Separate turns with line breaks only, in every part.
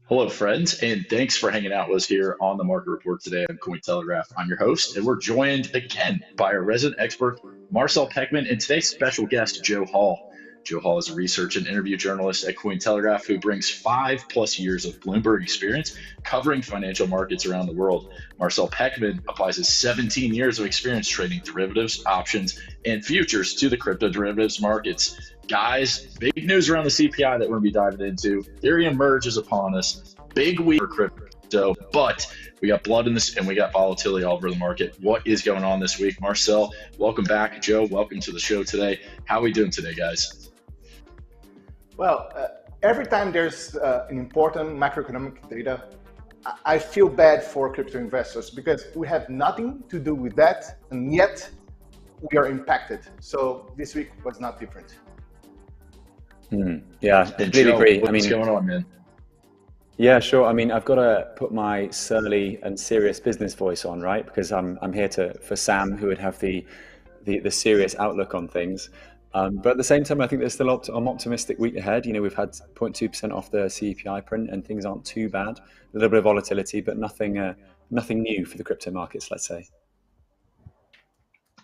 Hello, friends, and thanks for hanging out with us here on the Market Report today on Cointelegraph. I'm your host, and we're joined again by our resident expert, Marcel Peckman, and today's special guest, Joe Hall. Joe Hall is a research and interview journalist at Cointelegraph who brings 5+ years of Bloomberg experience covering financial markets around the world. Marcel Peckman applies his 17 years of experience trading derivatives, options, and futures to the crypto derivatives markets. Guys, big news around the CPI that we're going to be diving into. Ethereum Merge is upon us. Big week for crypto, but we got blood in this and we got volatility all over the market. What is going on this week? Marcel, welcome back. Joe, welcome to the show today. How are we doing today, guys?
Well, every time there's an important macroeconomic data, I feel bad for crypto investors because we have nothing to do with that, and yet we are impacted. So this week was not different.
Yeah, I completely agree.
What's going on, man?
Yeah, sure. I mean, I've got to put my surly and serious business voice on, right? Because I'm here for Sam, who would have the serious outlook on things. But at the same time, I think there's still an optimistic week ahead. You know, we've had 0.2% off the CPI print, and things aren't too bad. A little bit of volatility, but nothing new for the crypto markets, let's say.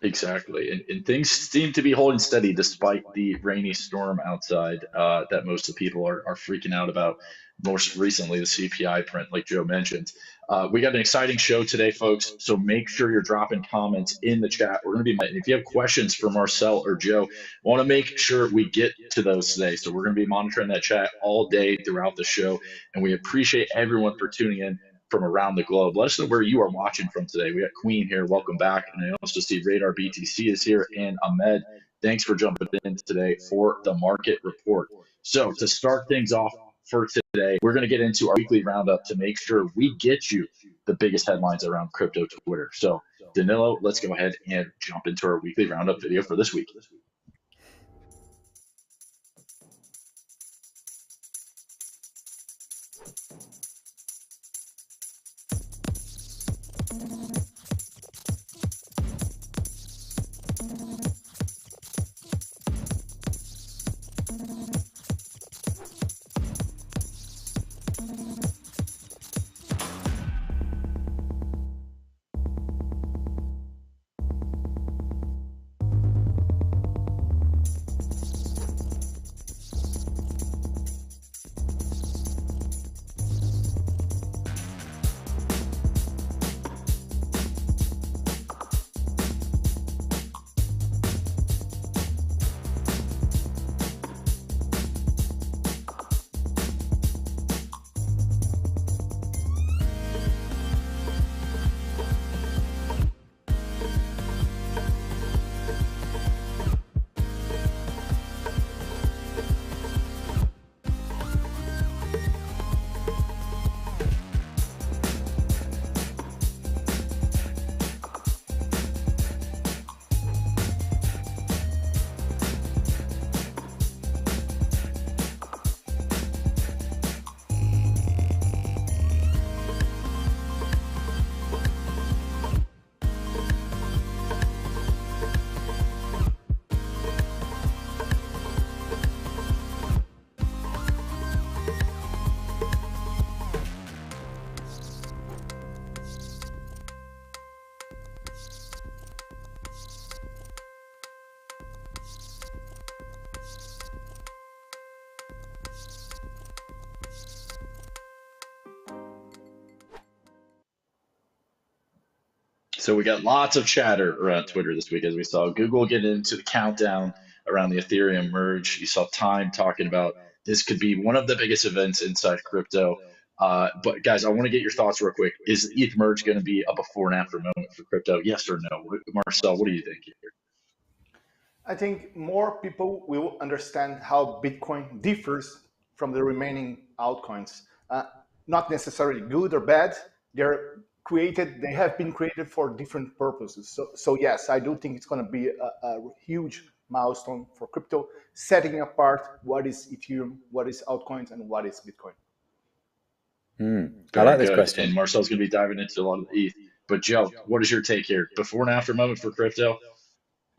Exactly. And things seem to be holding steady despite the rainy storm outside that most of the people are freaking out about. Most recently, the CPI print, like Joe mentioned. We got an exciting show today, folks. So make sure you're dropping comments in the chat. We're going to be, if you have questions for Marcel or Joe, want to make sure we get to those today. So we're going to be monitoring that chat all day throughout the show. And we appreciate everyone for tuning in from around the globe. Let us know where you are watching from today. We got Queen here. Welcome back. And I also see Radar BTC is here and Ahmed. Thanks for jumping in today for the market report. So to start things off for today, we're going to get into our weekly roundup to make sure we get you the biggest headlines around crypto Twitter. So Danilo, let's go ahead and jump into our weekly roundup video for this week. So we got lots of chatter around Twitter this week, as we saw Google get into the countdown around the Ethereum merge. You saw Time talking about this could be one of the biggest events inside crypto. But guys, I want to get your thoughts real quick. Is the ETH merge going to be a before and after moment for crypto? Yes or no? Marcel, what do you think here?
I think more people will understand how Bitcoin differs from the remaining altcoins. Not necessarily good or bad. They have been created for different purposes. So yes, I do think it's going to be a huge milestone for crypto, setting apart what is Ethereum, what is altcoins, and what is Bitcoin.
I like this question.
And Marcel's going to be diving into a lot of ETH. But Joe, what is your take here? Before and after moment for crypto?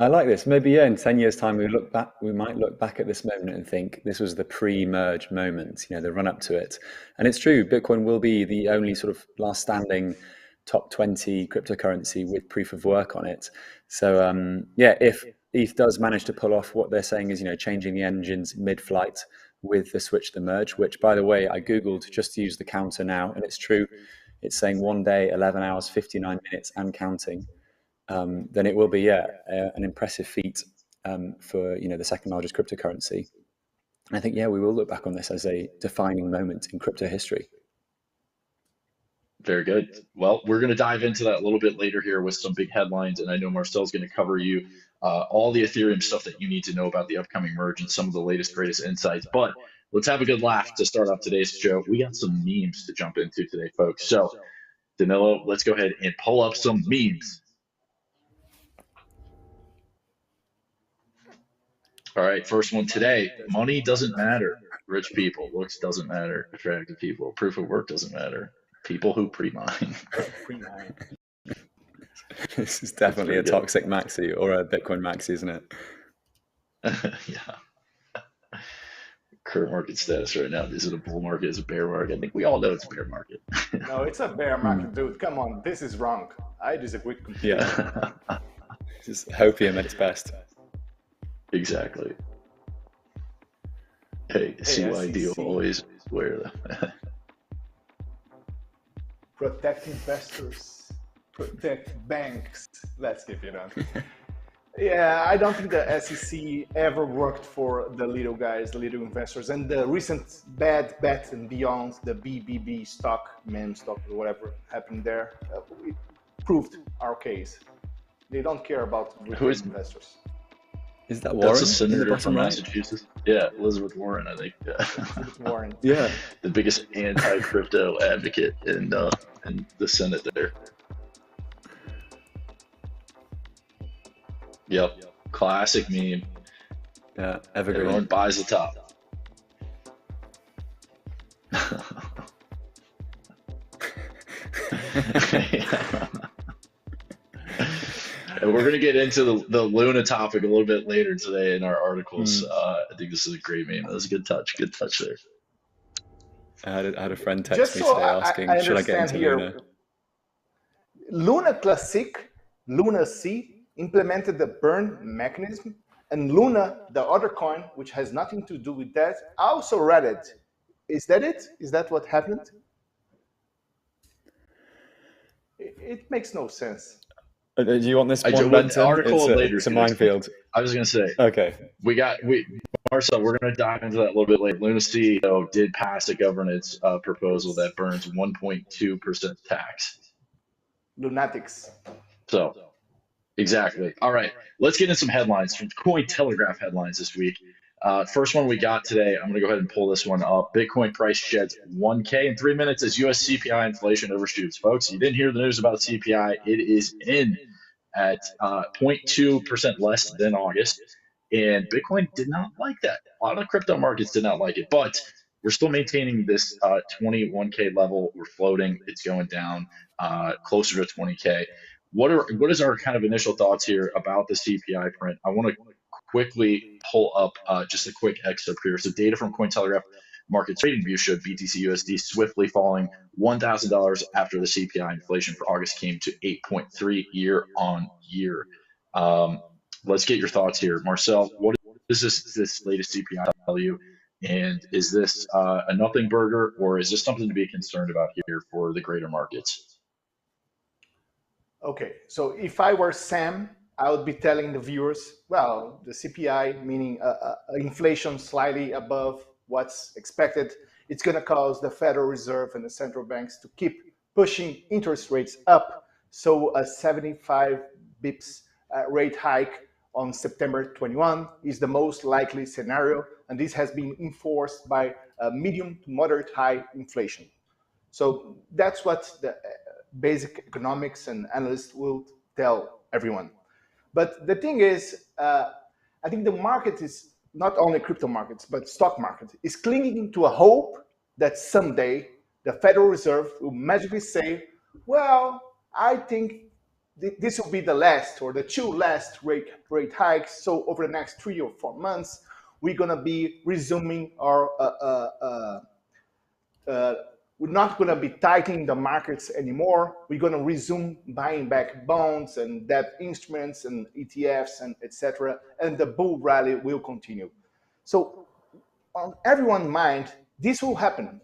I like this. Maybe, yeah, in 10 years' time, we might look back at this moment and think this was the pre-merge moment, the run up to it. And it's true, Bitcoin will be the only sort of last standing top 20 cryptocurrency with proof of work on it. So, yeah, if ETH does manage to pull off what they're saying is, changing the engines mid-flight with the switch to merge, which, by the way, I Googled just to use the counter now, and it's true. It's saying 1 day, 11 hours, 59 minutes and counting. Then it will be, an impressive feat for the second largest cryptocurrency. And I think, we will look back on this as a defining moment in crypto history.
Very good. Well, we're going to dive into that a little bit later here with some big headlines, and I know Marcel's going to cover you all the Ethereum stuff that you need to know about the upcoming merge and some of the latest, greatest insights. But let's have a good laugh to start off today's show. We got some memes to jump into today, folks. So, Danilo, let's go ahead and pull up some memes. All right, first one today. Money doesn't matter. Rich people. Looks doesn't matter. Attractive people. Proof of work doesn't matter. People who pre-mine.
This is definitely a toxic maxi or a Bitcoin maxi, isn't it?
Yeah. Current market status right now. Is it a bull market? Is it a bear market? I think we all know it's a bear market.
No, it's a bear market, dude. Come on. This is wrong. I disagree completely.
Yeah. Just hopium at its best.
Exactly. Hey, CYD will always wear them.
Protect investors, protect banks. Let's keep it on. Yeah, I don't think the SEC ever worked for the little guys, the little investors, and the recent bad bet and beyond the BBB stock, meme stock, or whatever happened there, it proved our case. They don't care about investors.
Is that Warren?
That's a senator from Massachusetts. Yeah, Elizabeth Warren, I think.
Elizabeth Warren.
Yeah.
The biggest anti-crypto advocate in the Senate there. Yep. Classic meme.
Yeah, evergreen.
Everyone buys the top. And we're going to get into the Luna topic a little bit later today in our articles. I think this is a great meme. That was a good touch. Good touch there.
I had a friend text me today asking, should I get into Luna?
Luna Classic, Luna C, implemented the burn mechanism, and Luna, the other coin, which has nothing to do with that, also read it. Is that it? Is that what happened? It makes no sense.
Do you want this one, Benton? It's a minefield.
I was going to say.
Okay.
Marcel, we're going to dive into that a little bit later. Luna C, though, did pass a governance proposal that burns 1.2% tax.
Lunatics.
So, exactly. All right. Let's get into some headlines from Cointelegraph headlines this week. First one we got today, I'm going to go ahead and pull this one up. Bitcoin price sheds 1K in 3 minutes as US CPI inflation overshoots. Folks, you didn't hear the news about CPI. It is in at 0.2% less than August. And Bitcoin did not like that. A lot of crypto markets did not like it, but we're still maintaining this 21K level. We're floating. It's going down closer to 20K. What is our kind of initial thoughts here about the CPI print? I want to quickly pull up just a quick excerpt here. So data from Cointelegraph Market Trading View showed BTC USD swiftly falling $1,000 after the CPI inflation for August came to 8.3 year on year. Let's get your thoughts here. Marcel, what is this latest CPI tell you? And is this a nothing burger, or is this something to be concerned about here for the greater markets?
Okay, so if I were Sam, I would be telling the viewers, well, the CPI, meaning inflation slightly above what's expected, it's going to cause the Federal Reserve and the central banks to keep pushing interest rates up. So a 75 bips rate hike on September 21 is the most likely scenario, and this has been enforced by medium to moderate high inflation. So that's what the basic economics and analysts will tell everyone. But the thing is, I think the market is not only crypto markets, but stock market is clinging to a hope that someday the Federal Reserve will magically say, well, I think this will be the last or the two last rate hikes. So over the next 3 or 4 months, we're going to be resuming our we're not going to be tightening the markets anymore. We're going to resume buying back bonds and debt instruments and ETFs and etc. And the bull rally will continue. So on everyone's mind, this will happen.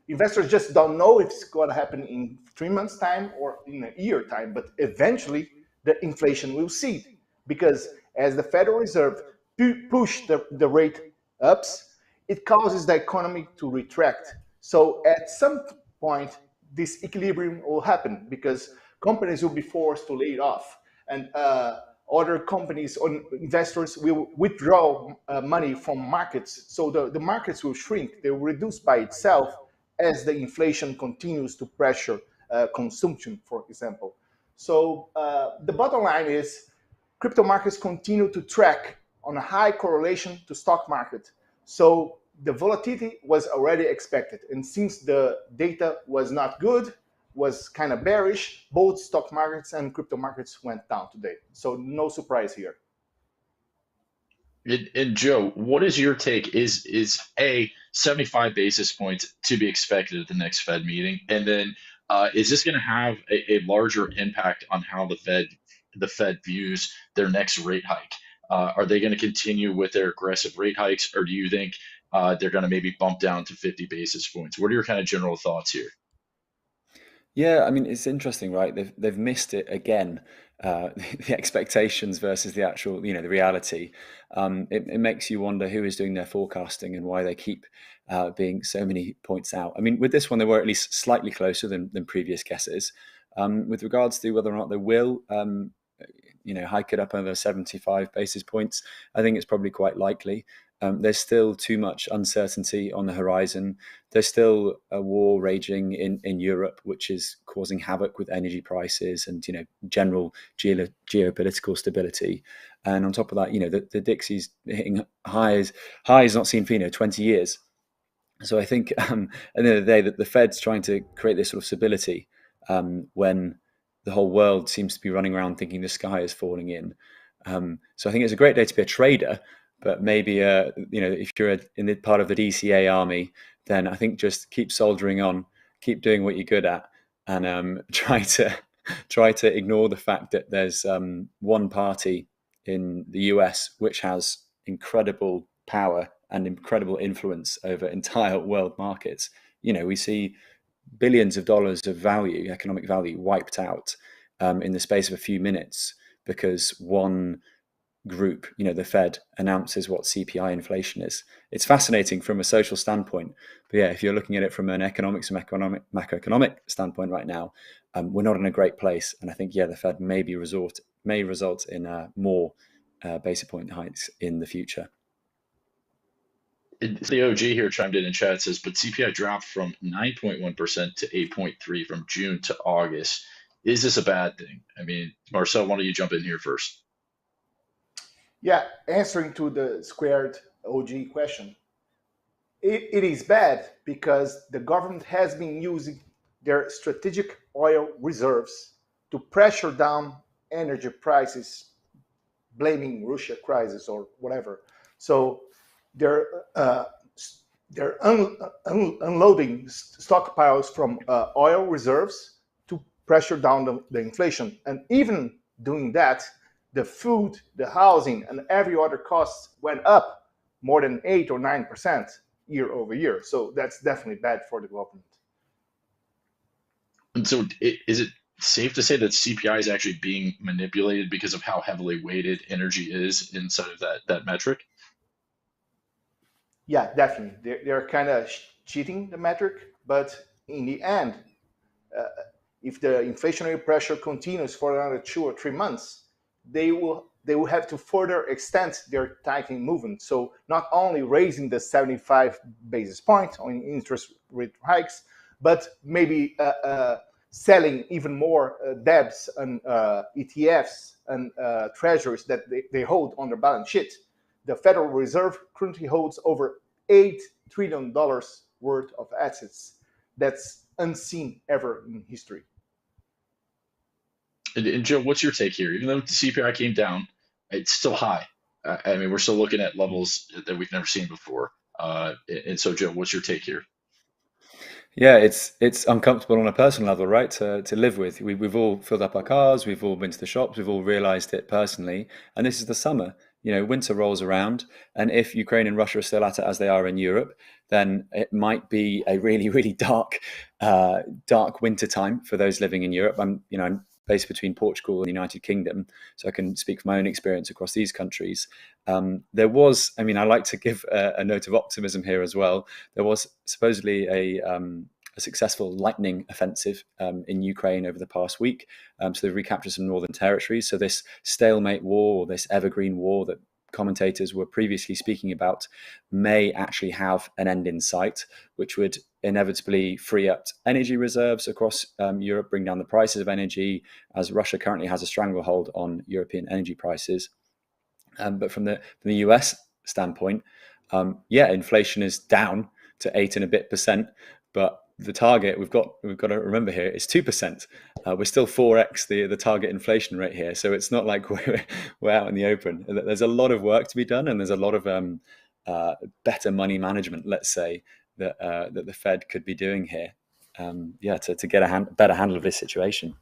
Investors just don't know if it's going to happen in 3 months' time or in a year time, but eventually the inflation will cease because as the Federal Reserve push the rate ups, it causes the economy to retract. So at some point, this equilibrium will happen because companies will be forced to lay it off, and other companies or investors will withdraw money from markets. So the markets will shrink, they will reduce by itself as the inflation continues to pressure consumption, for example. So the bottom line is crypto markets continue to track on a high correlation to stock market. So the volatility was already expected. And since the data was not good, was kind of bearish, both stock markets and crypto markets went down today. So no surprise here.
And Joe, what is your take? Is a 75 basis points to be expected at the next Fed meeting? And then is this going to have a larger impact on how the Fed views their next rate hike? Are they going to continue with their aggressive rate hikes, or do you think they're going to maybe bump down to 50 basis points? What are your kind of general thoughts here?
Yeah, I mean, it's interesting, right? They've missed it again. The expectations versus the actual, the reality. It makes you wonder who is doing their forecasting and why they keep being so many points out. I mean, with this one, they were at least slightly closer than previous guesses. With regards to whether or not they will, hike it up another 75 basis points, I think it's probably quite likely. There's still too much uncertainty on the horizon. There's still a war raging in Europe, which is causing havoc with energy prices and general geopolitical stability. And on top of that, the Dixie's hitting highs not seen for 20 years. So I think at the end of the day that the Fed's trying to create this sort of stability when the whole world seems to be running around thinking the sky is falling in. So I think it's a great day to be a trader. But maybe, if you're in the part of the DCA army, then I think just keep soldiering on, keep doing what you're good at, and try to ignore the fact that there's one party in the US which has incredible power and incredible influence over entire world markets. We see billions of dollars of value, economic value, wiped out in the space of a few minutes because one group, the Fed, announces what CPI inflation is. It's fascinating from a social standpoint, but yeah, if you're looking at it from an economics and macroeconomic standpoint right now, we're not in a great place, and I think the Fed may result in more basic point hikes in the future.
The OG here chimed in chat, says, but CPI dropped from 9.1% to 8.3% from June to August. Is this a bad thing? I mean, Marcel, why don't you jump in here first?
Yeah, answering to the squared OG question, it is bad because the government has been using their strategic oil reserves to pressure down energy prices, blaming Russia crisis or whatever. So they're unloading stockpiles from oil reserves to pressure down the inflation, and even doing that, the food, the housing, and every other cost went up more than 8 or 9% year over year. So that's definitely bad for the government.
And so is it safe to say that CPI is actually being manipulated because of how heavily weighted energy is inside of that metric?
Yeah, definitely. They're kind of cheating the metric, but in the end, if the inflationary pressure continues for another 2 or 3 months, they will have to further extend their tightening movement. So not only raising the 75 basis points on interest rate hikes, but maybe selling even more debts and ETFs and treasuries that they hold on their balance sheet. The Federal Reserve currently holds over $8 trillion worth of assets. That's unseen ever in history.
And Joe, what's your take here? Even though the CPI came down, it's still high. I mean, we're still looking at levels that we've never seen before. And so, Joe, what's your take here?
Yeah, it's uncomfortable on a personal level, right? To live with. We've all filled up our cars, we've all been to the shops, we've all realized it personally. And this is the summer. Winter rolls around, and if Ukraine and Russia are still at it as they are in Europe, then it might be a really, really dark winter time for those living in Europe. I'm based between Portugal and the United Kingdom, so I can speak from my own experience across these countries. I like to give a note of optimism here as well. There was supposedly a successful lightning offensive in Ukraine over the past week. So they've recaptured some northern territories. So this stalemate war, or this evergreen war that commentators were previously speaking about, may actually have an end in sight, which would inevitably free up energy reserves across Europe, bring down the prices of energy, as Russia currently has a stranglehold on European energy prices. But from the US standpoint, inflation is down to 8 and a bit percent, but the target we've got to remember here is 2%. We're still 4x the target inflation rate here, so it's not like we're out in the open. There's a lot of work to be done, and there's a lot of better money management, let's say, that the Fed could be doing here, to get a better handle of this situation.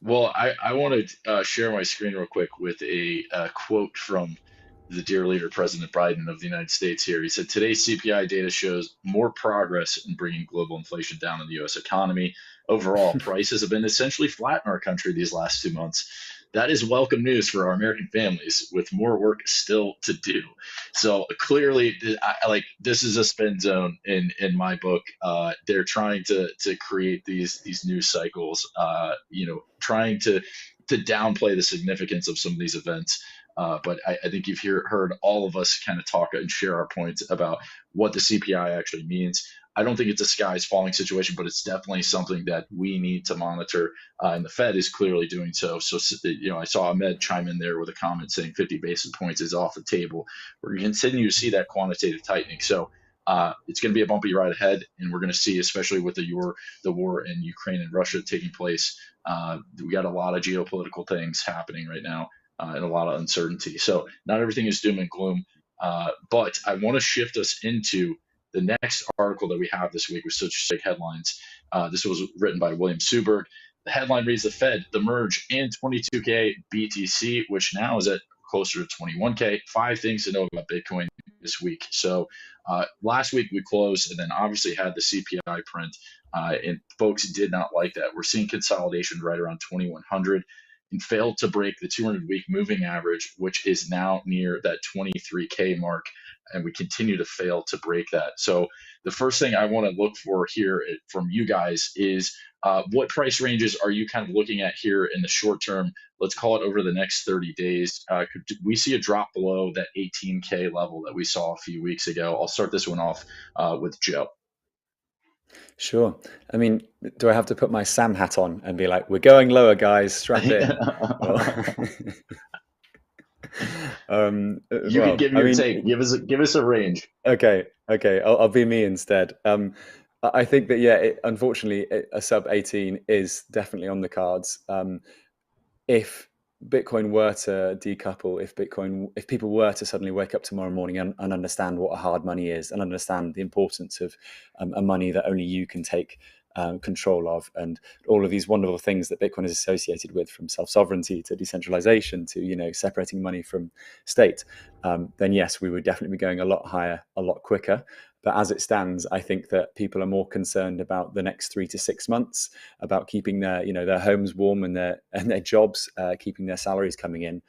Well, I want to share my screen real quick with a quote from the dear leader, President Biden of the United States here. He said, today's CPI data shows more progress in bringing global inflation down in the U.S. economy. Overall, prices have been essentially flat in our country these last 2 months. That is welcome news for our American families, with more work still to do. So clearly, this is a spin zone in my book. They're trying to create these news cycles, trying to downplay the significance of some of these events. But I think you've heard all of us kind of talk and share our points about what the CPI actually means. I don't think it's a skies falling situation, but it's definitely something that we need to monitor, and the Fed is clearly doing so. So, I saw Ahmed chime in there with a comment saying 50 basis points is off the table. We're going to continue to see that quantitative tightening. So it's going to be a bumpy ride ahead, and we're going to see, especially with the war in Ukraine and Russia taking place, we got a lot of geopolitical things happening right now. And a lot of uncertainty. So not everything is doom and gloom. But I want to shift us into the next article that we have this week with such big headlines. This was written by William Suberg. The headline reads, the Fed, the merge, and 22K BTC, which now is at closer to 21K. 5 things to know about Bitcoin this week. So last week we closed and then obviously had the CPI print, and folks did not like that. We're seeing consolidation right around 2100. And failed to break the 200-week moving average, which is now near that 23K mark, and we continue to fail to break that. So the first thing I want to look for here from you guys is what price ranges are you kind of looking at here in the short term? Let's call it over the next 30 days. Could we see a drop below that 18K level that we saw a few weeks ago? I'll start this one off with Joe.
Sure. I mean, do I have to put my Sam hat on and be like, we're going lower, guys, strap in?
You can give your take. Give us a range.
Okay. I'll be me instead. I think that, unfortunately, a sub 18 is definitely on the cards. If Bitcoin were to decouple, if people were to suddenly wake up tomorrow morning and understand what a hard money is, and understand the importance of a money that only you can take control of, and all of these wonderful things that Bitcoin is associated with, from self-sovereignty to decentralization to separating money from state, then yes, we would definitely be going a lot higher, a lot quicker. But as it stands, I think that people are more concerned about the next 3 to 6 months, about keeping their homes warm and their jobs, keeping their salaries coming in.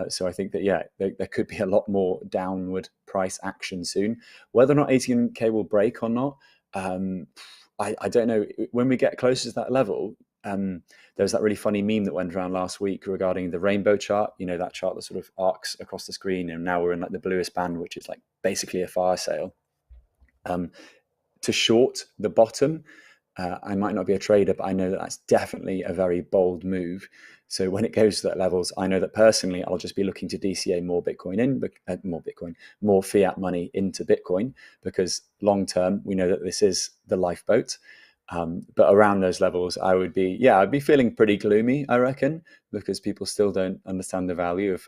So I think that there could be a lot more downward price action soon. Whether or not 18K will break or not, I don't know. When we get closer to that level, there's that really funny meme that went around last week regarding the rainbow chart. That chart that sort of arcs across the screen, and now we're in like the bluest band, which is like basically a fire sale. To short the bottom, I might not be a trader, but I know that that's definitely a very bold move. So when it goes to that levels, I know that personally, I'll just be looking to DCA more fiat money into Bitcoin, because long term, we know that this is the lifeboat. But around those levels, I'd be feeling pretty gloomy, I reckon, because people still don't understand the value of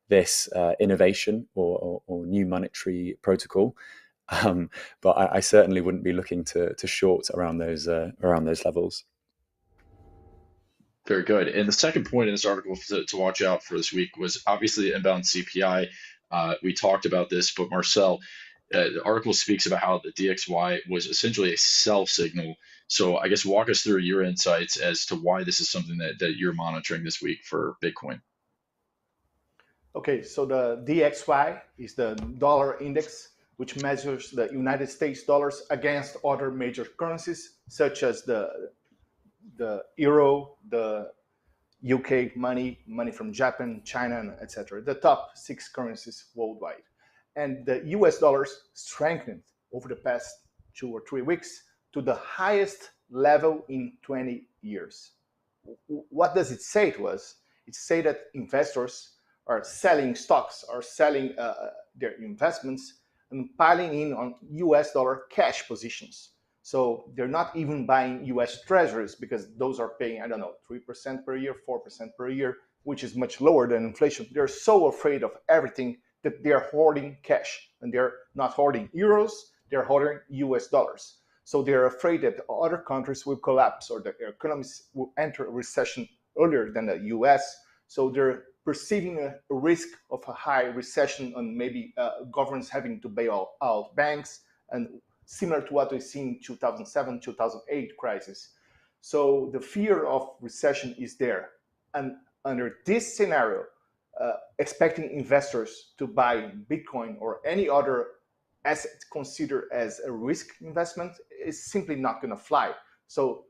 this innovation or new monetary protocol. But I certainly wouldn't be looking to short around those levels.
Very good. And the second point in this article to watch out for this week was obviously the inbound CPI. We talked about this, but Marcel, the article speaks about how the DXY was essentially a sell signal. So I guess walk us through your insights as to why this is something that you're monitoring this week for Bitcoin.
Okay, so the DXY is the dollar index, which measures the United States dollars against other major currencies, such as the euro, the UK money from Japan, China, etc. The top 6 currencies worldwide. And the US dollars strengthened over the past 2 or 3 weeks to the highest level in 20 years. What does it say to us? It says that investors are selling stocks, are selling their investments and piling in on US dollar cash positions. So they're not even buying US treasuries because those are paying, 3% per year, 4% per year, which is much lower than inflation. They're so afraid of everything that they're hoarding cash, and they're not hoarding euros, they're hoarding US dollars. So they're afraid that other countries will collapse or that their economies will enter a recession earlier than the US. So they're perceiving a risk of a high recession and maybe governments having to bail out banks, and similar to what we see in 2007, 2008 crisis. So the fear of recession is there. And under this scenario, expecting investors to buy Bitcoin or any other asset considered as a risk investment is simply not going to fly. So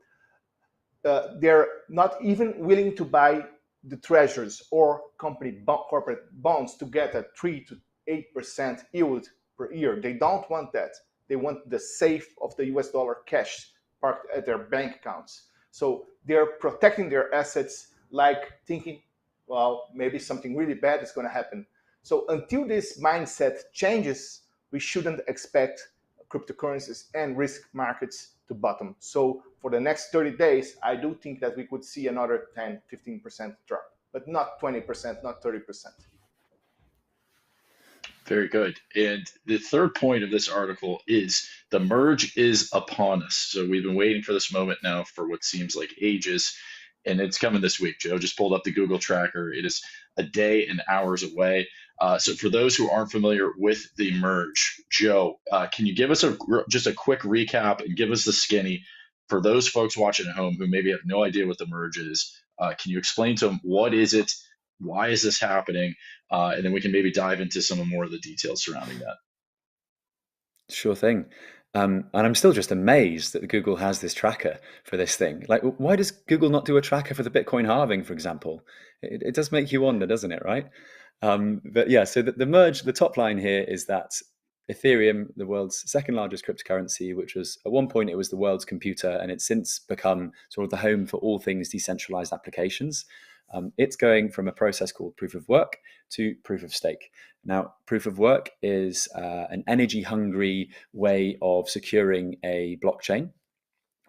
they're not even willing to buy the treasuries or corporate bonds to get a 3 to 8% yield per year. They don't want that. They want the safe of the US dollar cash parked at their bank accounts. So they're protecting their assets, like thinking, well, maybe something really bad is going to happen. So until this mindset changes, we shouldn't expect cryptocurrencies and risk markets to bottom. So for the next 30 days, I do think that we could see another 10, 15% drop, but not 20%, not 30%.
Very good. And the third point of this article is the merge is upon us. So we've been waiting for this moment now for what seems like ages, and it's coming this week. Joe just pulled up the Google tracker. It is a day and hours away. So for those who aren't familiar with the merge, Joe, can you give us just a quick recap and give us the skinny for those folks watching at home who maybe have no idea what the merge is? Can you explain to them what is it? Why is this happening? And then we can maybe dive into some more of the details surrounding that.
Sure thing. And I'm still just amazed that Google has this tracker for this thing. Like, why does Google not do a tracker for the Bitcoin halving, for example? It does make you wonder, doesn't it, right? But yeah, so the merge, the top line here is that Ethereum, the world's second largest cryptocurrency, which was at one point it was the world's computer, and it's since become sort of the home for all things decentralized applications. It's going from a process called proof of work to proof of stake. Now, proof of work is an energy-hungry way of securing a blockchain,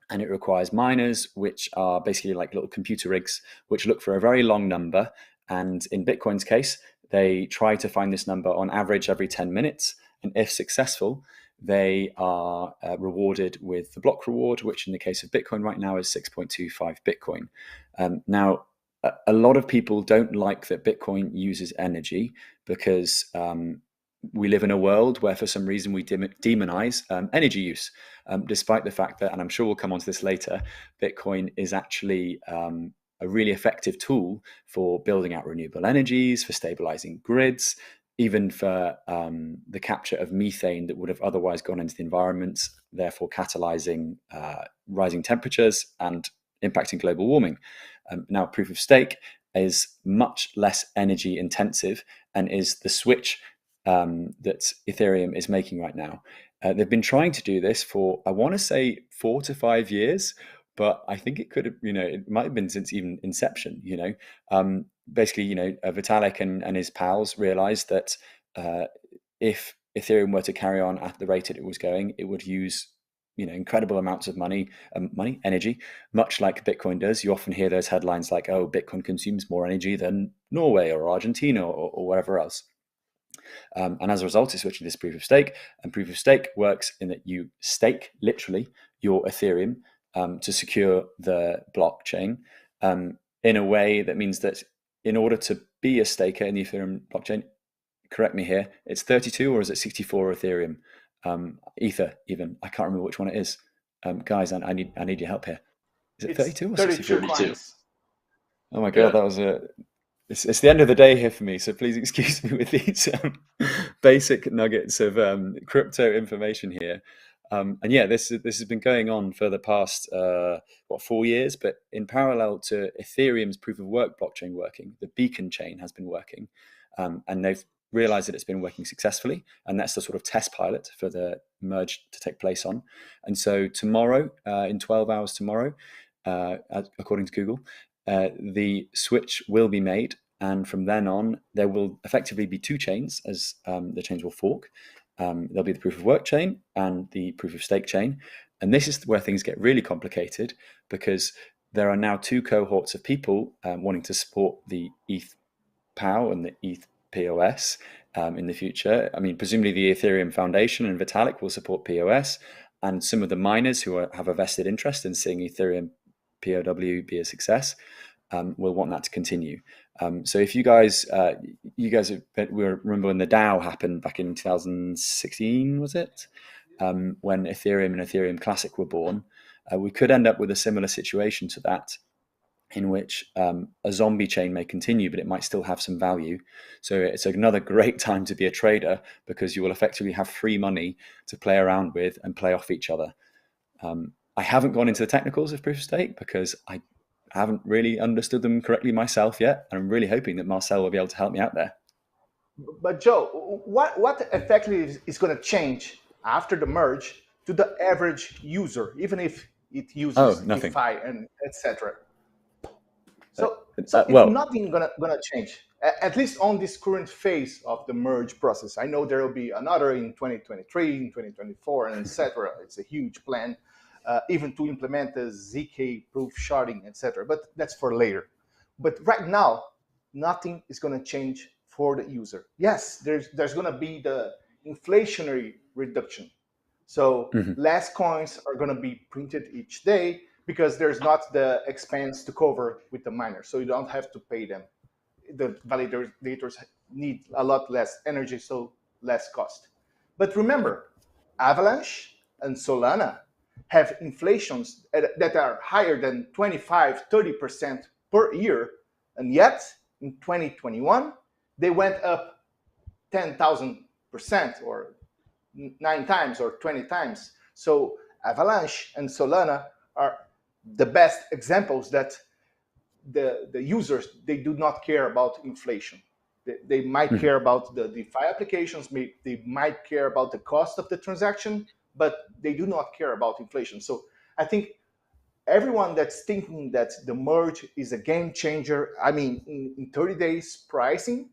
and it requires miners, which are basically like little computer rigs, which look for a very long number. And in Bitcoin's case, they try to find this number on average every 10 minutes. And if successful, they are rewarded with the block reward, which in the case of Bitcoin right now is 6.25 Bitcoin. Now, a lot of people don't like that Bitcoin uses energy because we live in a world where for some reason we demonize energy use, despite the fact that, and I'm sure we'll come on to this later, Bitcoin is actually a really effective tool for building out renewable energies, for stabilizing grids, even for the capture of methane that would have otherwise gone into the environment, therefore catalyzing rising temperatures and impacting global warming. Now, proof of stake is much less energy intensive and is the switch that Ethereum is making right now. They've been trying to do this for, I want to say, 4 to 5 years, but I think it could have, it might have been since even inception, basically, Vitalik and his pals realized that if Ethereum were to carry on at the rate it was going, it would use incredible amounts of energy, much like Bitcoin does. You often hear those headlines like, oh, Bitcoin consumes more energy than Norway or Argentina or whatever else. And as a result, it's switching to this proof of stake. And proof of stake works in that you stake literally your Ethereum to secure the blockchain in a way that means that in order to be a staker in the Ethereum blockchain, correct me here, it's 32 or is it 64 Ethereum? Ether even. I can't remember which one it is. Guys, I need your help here. Is it 32 or 64?
32.
Oh my God, that was it's the end of the day here for me, so please excuse me with these basic nuggets of crypto information here. And yeah, this has been going on for the past 4 years, but in parallel to Ethereum's proof of work blockchain working, the Beacon chain has been working, and they've realized that it's been working successfully, and that's the sort of test pilot for the merge to take place on. And so tomorrow, in 12 hours tomorrow, according to Google, the switch will be made, and from then on, there will effectively be two chains as the chains will fork. There'll be the proof of work chain and the proof of stake chain. And this is where things get really complicated, because there are now two cohorts of people wanting to support the ETH POW and the ETH POS in the future. I mean, presumably the Ethereum Foundation and Vitalik will support POS, and some of the miners who have a vested interest in seeing Ethereum POW be a success will want that to continue. So if you guys we remember when the DAO happened back in 2016, was it? When Ethereum and Ethereum Classic were born, we could end up with a similar situation to that, in which a zombie chain may continue, but it might still have some value. So it's another great time to be a trader, because you will effectively have free money to play around with and play off each other. I haven't gone into the technicals of proof of stake because I haven't really understood them correctly myself yet. And I'm really hoping that Marcel will be able to help me out there.
But Joe, what effectively is going to change after the merge to the average user, even if it uses
nothing.
DeFi and etc.? So nothing gonna change, at least on this current phase of the merge process. I know there will be another in 2023, in 2024, and etc. It's a huge plan, even to implement the ZK proof sharding, etc. But that's for later. But right now, nothing is going to change for the user. Yes, there's going to be the inflationary reduction. So less coins are going to be printed each day, because there's not the expense to cover with the miners. So you don't have to pay them. The validators need a lot less energy, so less cost. But remember, Avalanche and Solana have inflations that are higher than 25, 30% per year. And yet, in 2021, they went up 10,000% or 9 times or 20 times. So Avalanche and Solana are the best examples that the users, they do not care about inflation. They might care about the DeFi applications, they might care about the cost of the transaction, but they do not care about inflation. So I think everyone that's thinking that the merge is a game changer, I mean, in 30 days pricing,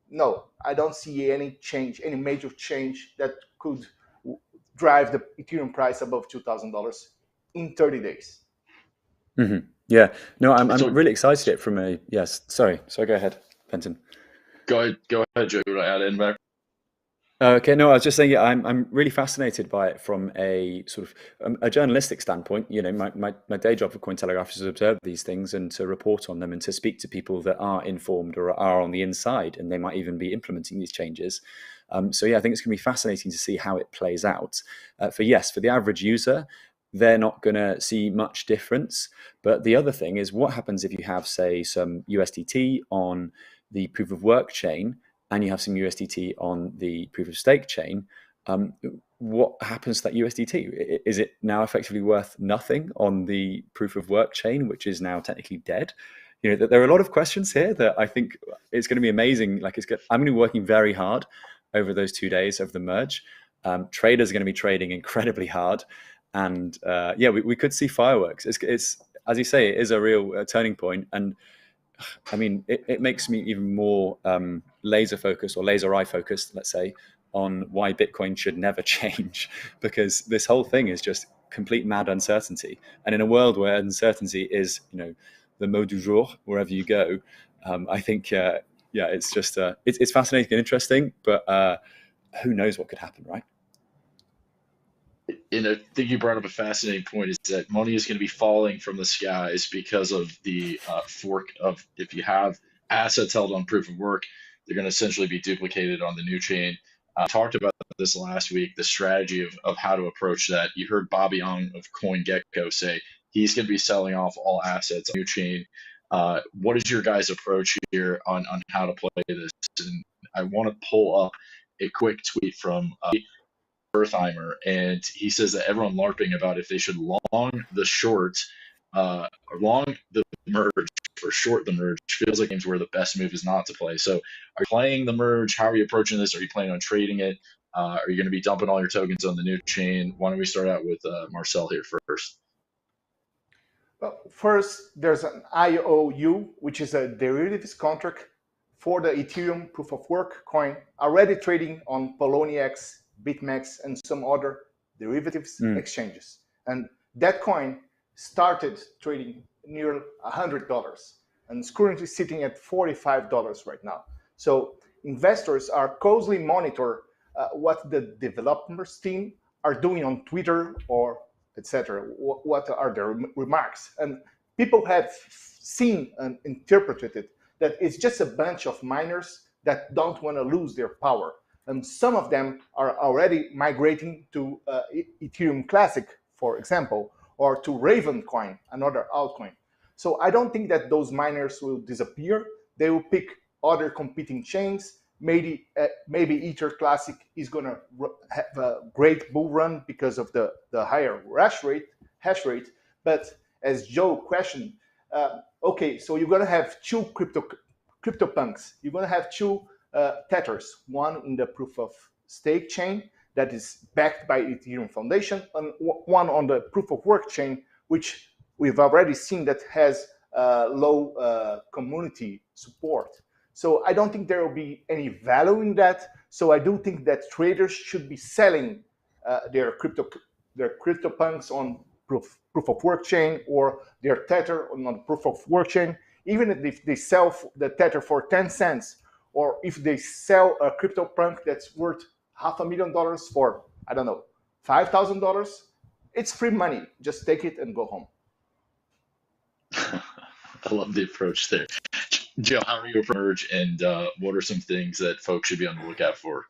no, I don't see any change, any major change that could drive the Ethereum price above $2,000 in 30 days.
Yeah, no, I'm really excited from a, yes, sorry, go ahead, Fenton.
Go ahead, Joe, to add in back.
Okay, no, I was just saying, I'm really fascinated by it from a sort of a journalistic standpoint. You know, my day job for Cointelegraph is to observe these things and to report on them and to speak to people that are informed or are on the inside, and they might even be implementing these changes. So yeah, I think it's going to be fascinating to see how it plays out. For the average user, they're not going to see much difference. But the other thing is, what happens if you have, say, some USDT on the proof of work chain, and you have some USDT on the proof of stake chain? What happens to that USDT? Is it now effectively worth nothing on the proof of work chain, which is now technically dead? You know, there are a lot of questions here that I think it's going to be amazing. Like, I'm going to be working very hard over those 2 days of the merge. Traders are going to be trading incredibly hard, and we could see fireworks. It's as you say, it is a real turning point, and I mean, it makes me even more laser focused, or laser eye focused, let's say, on why Bitcoin should never change, because this whole thing is just complete mad uncertainty. And in a world where uncertainty is, the mot du jour wherever you go, I think, it's just it's fascinating and interesting, but who knows what could happen, right?
And I think you brought up a fascinating point, is that money is going to be falling from the skies because of the fork of, if you have assets held on proof of work, they're going to essentially be duplicated on the new chain. Talked about this last week, the strategy of how to approach that. You heard Bobby Ong of CoinGecko say he's going to be selling off all assets on the new chain. What is your guys' approach here on how to play this? And I want to pull up a quick tweet from Wertheimer, and he says that everyone LARPing about if they should long the short, or long the merge or short the merge, feels like games where the best move is not to play. So, are you playing the merge? How are you approaching this? Are you planning on trading it? Are you going to be dumping all your tokens on the new chain? Why don't we start out with Marcel here first?
Well, first, there's an IOU, which is a derivatives contract for the Ethereum proof of work coin, already trading on Poloniex, BitMEX, and some other derivatives exchanges. And that coin started trading near $100 and is currently sitting at $45 right now. So investors are closely monitor what the developers team are doing on Twitter or etc. What are their remarks? And people have seen and interpreted it that it's just a bunch of miners that don't want to lose their power. And some of them are already migrating to Ethereum Classic, for example, or to Ravencoin, another altcoin. So I don't think that those miners will disappear. They will pick other competing chains. Maybe Ether Classic is going to have a great bull run because of the higher hash rate. But as Joe questioned, okay, so you're going to have two CryptoPunks. You're going to have two tethers, one in the proof of stake chain that is backed by Ethereum Foundation, and one on the proof of work chain, which we've already seen that has low community support. So I don't think there will be any value in that. So I do think that traders should be selling their CryptoPunks on proof of work chain, or their tether on the proof of work chain, even if they sell the tether for 10 cents, or if they sell a CryptoPunk that's worth $500,000 for, I don't know, $5,000, it's free money. Just take it and go home.
I love the approach there. Joe, how are you approaching Merge, and what are some things that folks should be on the lookout for?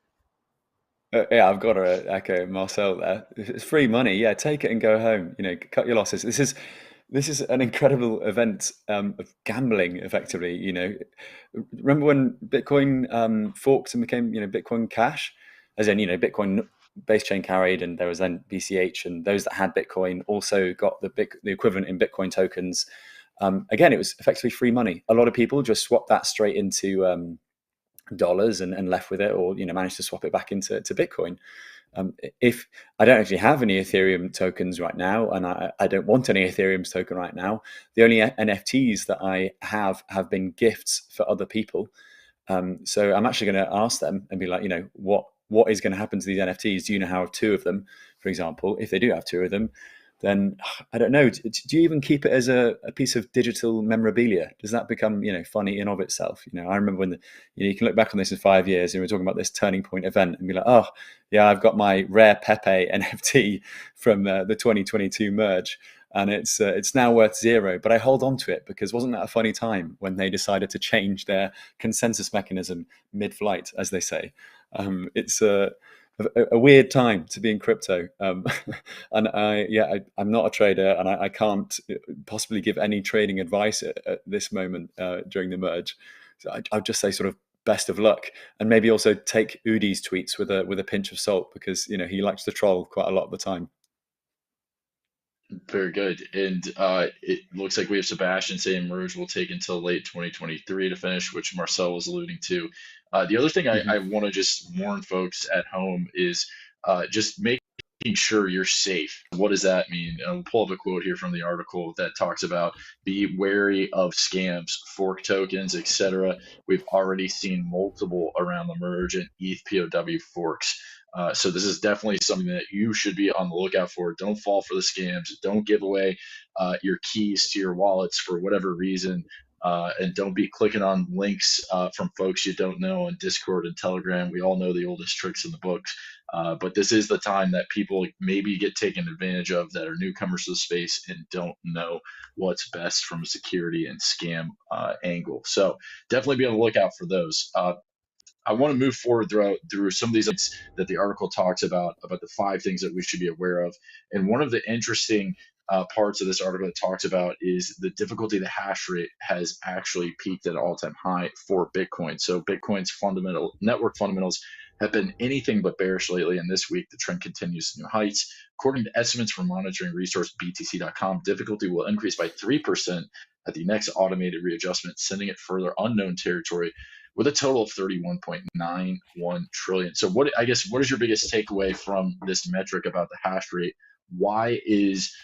Yeah, I've got to echo Marcel there. It's free money. Yeah, take it and go home. Cut your losses. This is an incredible event of gambling, effectively. Remember when Bitcoin forked and became, Bitcoin Cash, as in, Bitcoin base chain carried, and there was then BCH, and those that had Bitcoin also got the equivalent in Bitcoin tokens. Again, it was effectively free money. A lot of people just swapped that straight into dollars and left with it, or managed to swap it back into Bitcoin. If I don't actually have any Ethereum tokens right now, and I don't want any Ethereum token right now, the only NFTs that I have been gifts for other people. So I'm actually going to ask them and be like, what is going to happen to these NFTs? Do you know how two of them, for example, if they do have two of them, then I don't know. Do you even keep it as a piece of digital memorabilia? Does that become, funny in of itself? I remember when you can look back on this in 5 years, and we're talking about this turning point event, and be like, oh yeah, I've got my rare Pepe NFT from the 2022 merge, and it's now worth zero, but I hold on to it because wasn't that a funny time when they decided to change their consensus mechanism mid-flight, as they say? It's a weird time to be in crypto, and I'm not a trader, and I can't possibly give any trading advice at this moment during the merge. So I'd just say sort of best of luck, and maybe also take Udi's tweets with a pinch of salt, because he likes to troll quite a lot of the time.
Very good. And it looks like we have Sebastian saying Merge will take until late 2023 to finish, which Marcel was alluding to. The other thing I want to just warn folks at home is just making sure you're safe. What does that mean? I'll pull up a quote here from the article that talks about be wary of scams, fork tokens, etc. We've already seen multiple around the Merge and ETH POW forks. So this is definitely something that you should be on the lookout for. Don't fall for the scams. Don't give away your keys to your wallets for whatever reason. And don't be clicking on links from folks you don't know on Discord and Telegram. We all know the oldest tricks in the books. But this is the time that people maybe get taken advantage of that are newcomers to the space and don't know what's best from a security and scam angle. So definitely be on the lookout for those. I want to move forward through some of these things that the article talks about the 5 things that we should be aware of. And one of the interesting parts of this article that talks about is the difficulty. The hash rate has actually peaked at an all-time high for Bitcoin. So Bitcoin's network fundamentals have been anything but bearish lately, and this week the trend continues to new heights. According to estimates from monitoring resource BTC.com, difficulty will increase by 3% at the next automated readjustment, sending it further unknown territory with a total of 31.91 trillion. So what is your biggest takeaway from this metric about the hash rate? Why is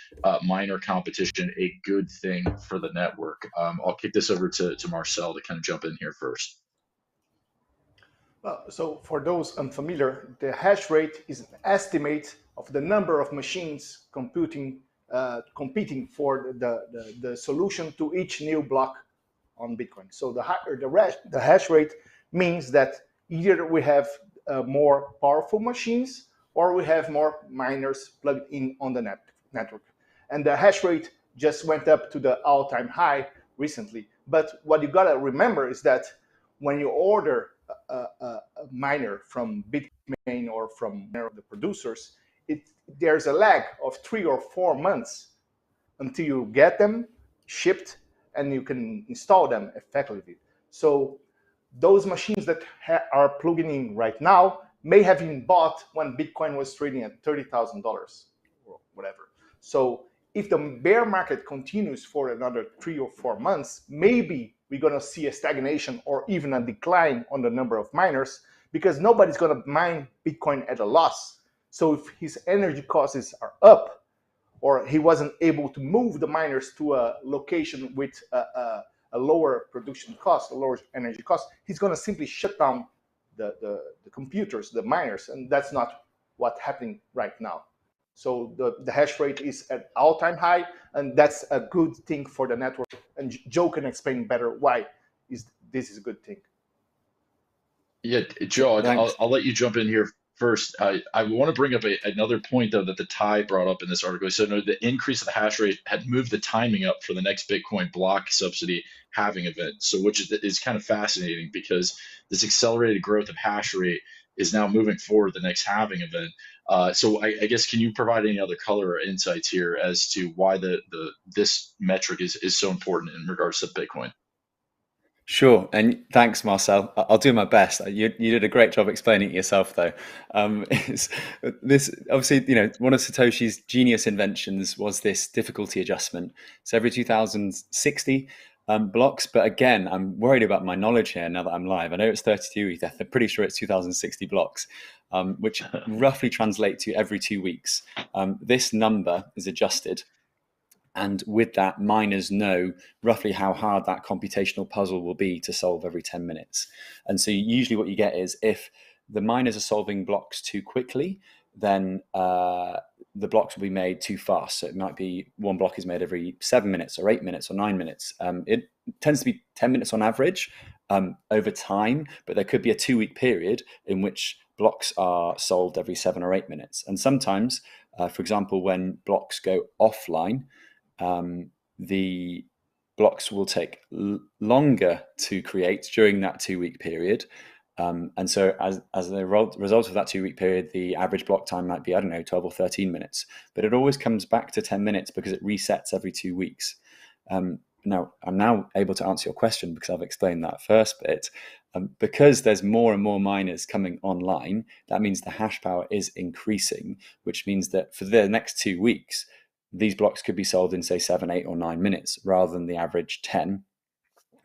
miner competition a good thing for the network? I'll kick this over to Marcel to kind of jump in here first.
So for those unfamiliar, the hash rate is an estimate of the number of machines competing for the solution to each new block on Bitcoin. So the hash rate means that either we have more powerful machines or we have more miners plugged in on the network. And the hash rate just went up to the all-time high recently. But what you gotta remember is that when you order a miner from Bitmain or from the producers, there's a lag of 3 or 4 months until you get them shipped and you can install them effectively. So those machines that are plugging in right now may have been bought when Bitcoin was trading at $30,000 or whatever. So if the bear market continues for another 3 or 4 months, maybe we're going to see a stagnation or even a decline on the number of miners, because nobody's going to mine Bitcoin at a loss. So if his energy costs are up, or he wasn't able to move the miners to a location with a lower production cost, a lower energy cost, he's going to simply shut down the computers, the miners, and that's not what's happening right now. So the hash rate is at all-time high, and that's a good thing for the network. And Joe can explain better why this is a good thing.
Yeah, Joe, I'll let you jump in here first. I want to bring up another point, though, that the Ty brought up in this article. So the increase of the hash rate had moved the timing up for the next Bitcoin block subsidy halving event. So which is kind of fascinating, because this accelerated growth of hash rate is now moving forward the next halving event. So I guess, can you provide any other color or insights here as to why this metric is so important in regards to Bitcoin?
Sure, and thanks, Marcel. I'll do my best. You did a great job explaining it yourself, though. This obviously, one of Satoshi's genius inventions was this difficulty adjustment. So every 2060 blocks, but again, I'm worried about my knowledge here now that I'm live. I know it's 32 ETH. I'm pretty sure it's 2060 blocks, which roughly translate to every 2 weeks. This number is adjusted. And with that, miners know roughly how hard that computational puzzle will be to solve every 10 minutes. And so usually what you get is, if the miners are solving blocks too quickly, then the blocks will be made too fast. So it might be one block is made every 7 minutes or 8 minutes or 9 minutes. It tends to be 10 minutes on average over time, but there could be a 2-week period in which blocks are solved every 7 or 8 minutes. And sometimes, for example, when blocks go offline, the blocks will take longer to create during that 2-week period. And so as the result of that 2-week period, the average block time might be, 12 or 13 minutes. But it always comes back to 10 minutes because it resets every 2 weeks. Now, I'm now able to answer your question because I've explained that first bit. Because there's more and more miners coming online, that means the hash power is increasing, which means that for the next 2 weeks, these blocks could be solved in, say, 7, 8, or 9 minutes rather than the average 10,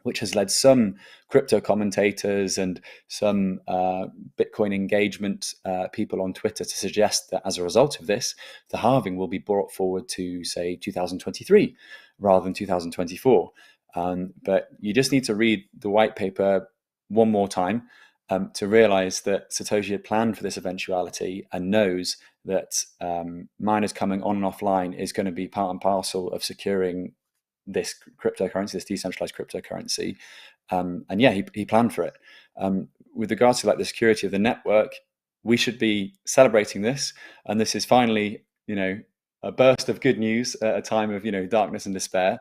which has led some crypto commentators and some Bitcoin engagement people on Twitter to suggest that as a result of this, the halving will be brought forward to, say, 2023 rather than 2024. But you just need to read the white paper one more time to realize that Satoshi had planned for this eventuality and knows that miners coming on and offline is going to be part and parcel of securing this cryptocurrency, this decentralized cryptocurrency. And yeah, he planned for it. With regards to like the security of the network, we should be celebrating this. And this is finally, a burst of good news at a time of, darkness and despair,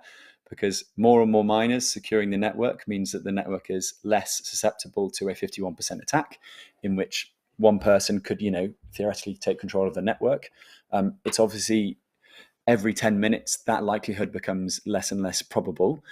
because more and more miners securing the network means that the network is less susceptible to a 51% attack, in which one person could, theoretically take control of the network. It's obviously every 10 minutes, that likelihood becomes less and less probable,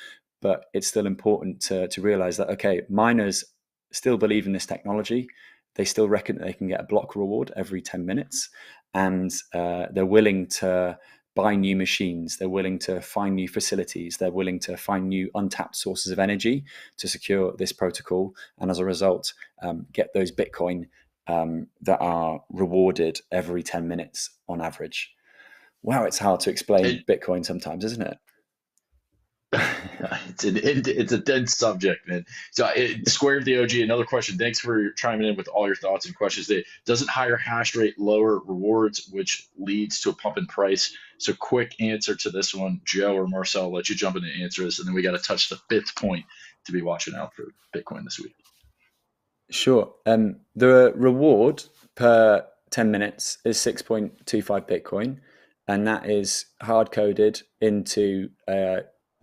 but it's still important to realize that, okay, miners still believe in this technology. They still reckon that they can get a block reward every 10 minutes, and they're willing to buy new machines. They're willing to find new facilities. They're willing to find new untapped sources of energy to secure this protocol, and as a result, get those Bitcoin that are rewarded every 10 minutes on average. Wow, it's hard to explain Bitcoin sometimes, isn't it?
It's a dense subject, man. So Square of the OG, another question. Thanks for chiming in with all your thoughts and questions today. Doesn't higher hash rate lower rewards, which leads to a pump in price? So quick answer to this one, Joe or Marcel, I'll let you jump in and answer this, and then we got to touch the fifth point to be watching out for Bitcoin this week.
Sure. The reward per 10 minutes is 6.25 Bitcoin, and that is hard coded into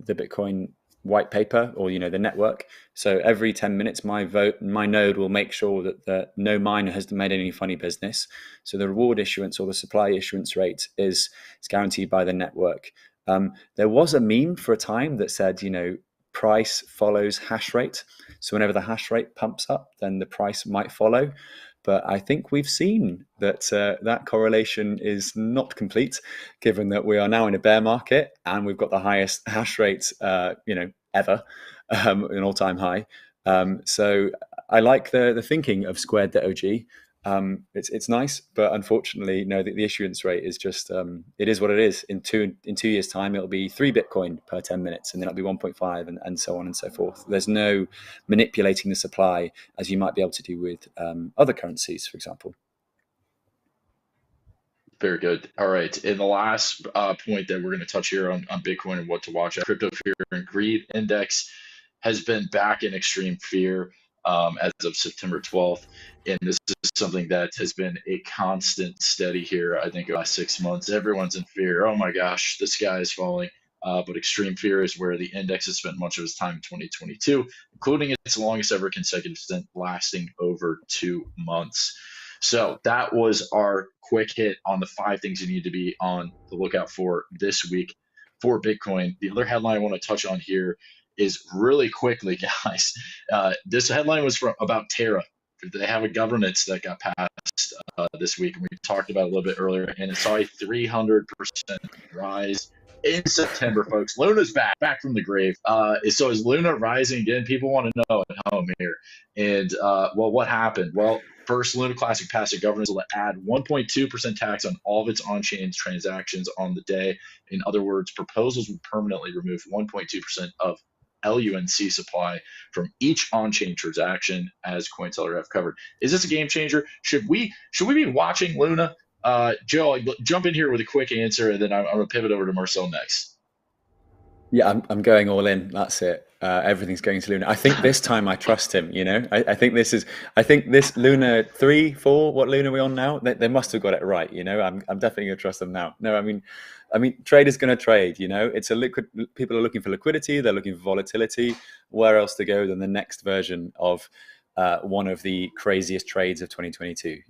the Bitcoin white paper, or the network. So every 10 minutes, my node will make sure that no miner has made any funny business. So the reward issuance or the supply issuance rate is guaranteed by the network. There was a meme for a time that said, price follows hash rate. So whenever the hash rate pumps up, then the price might follow. But I think we've seen that that correlation is not complete, given that we are now in a bear market and we've got the highest hash rate, ever, an all-time high. So I like the thinking of squared.og. It's nice, but unfortunately, no, the issuance rate is just it is what it is. In 2 years' time, it'll be 3 Bitcoin per 10 minutes, and then it'll be 1.5, and so on and so forth. There's no manipulating the supply as you might be able to do with other currencies, for example.
Very good. All right. And the last point that we're going to touch here on Bitcoin and what to watch, crypto fear and greed index has been back in extreme fear as of September 12th. And this is something that has been a constant steady here, I think, the last 6 months. Everyone's in fear. Oh my gosh, the sky is falling. But extreme fear is where the index has spent much of its time in 2022, including its longest ever consecutive stint lasting over 2 months. So that was our quick hit on the 5 things you need to be on the lookout for this week for Bitcoin. The other headline I want to touch on here is really quickly, guys. This headline was about Terra. They have a governance that got passed this week, and we talked about it a little bit earlier, and it saw a 300% rise in September, folks. Luna's back from the grave. So is Luna rising again? People want to know at home here. And well, what happened? Well, first, Luna Classic passed a governance will add 1.2% tax on all of its on-chain transactions on the day. In other words, proposals would permanently remove 1.2% of LUNC supply from each on-chain transaction, as Cointelegraph covered. Is this a game changer? Should we be watching Luna? Joe, jump in here with a quick answer, and then I'm going to pivot over to Marcel next.
Yeah, I'm going all in. That's it. Everything's going to Luna. I think this time I trust him. I think this Luna 3, 4. What Luna are we on now? They must have got it right. I'm definitely going to trust them now. No, I mean, traders going to trade. It's a liquid. People are looking for liquidity. They're looking for volatility. Where else to go than the next version of one of the craziest trades of 2022?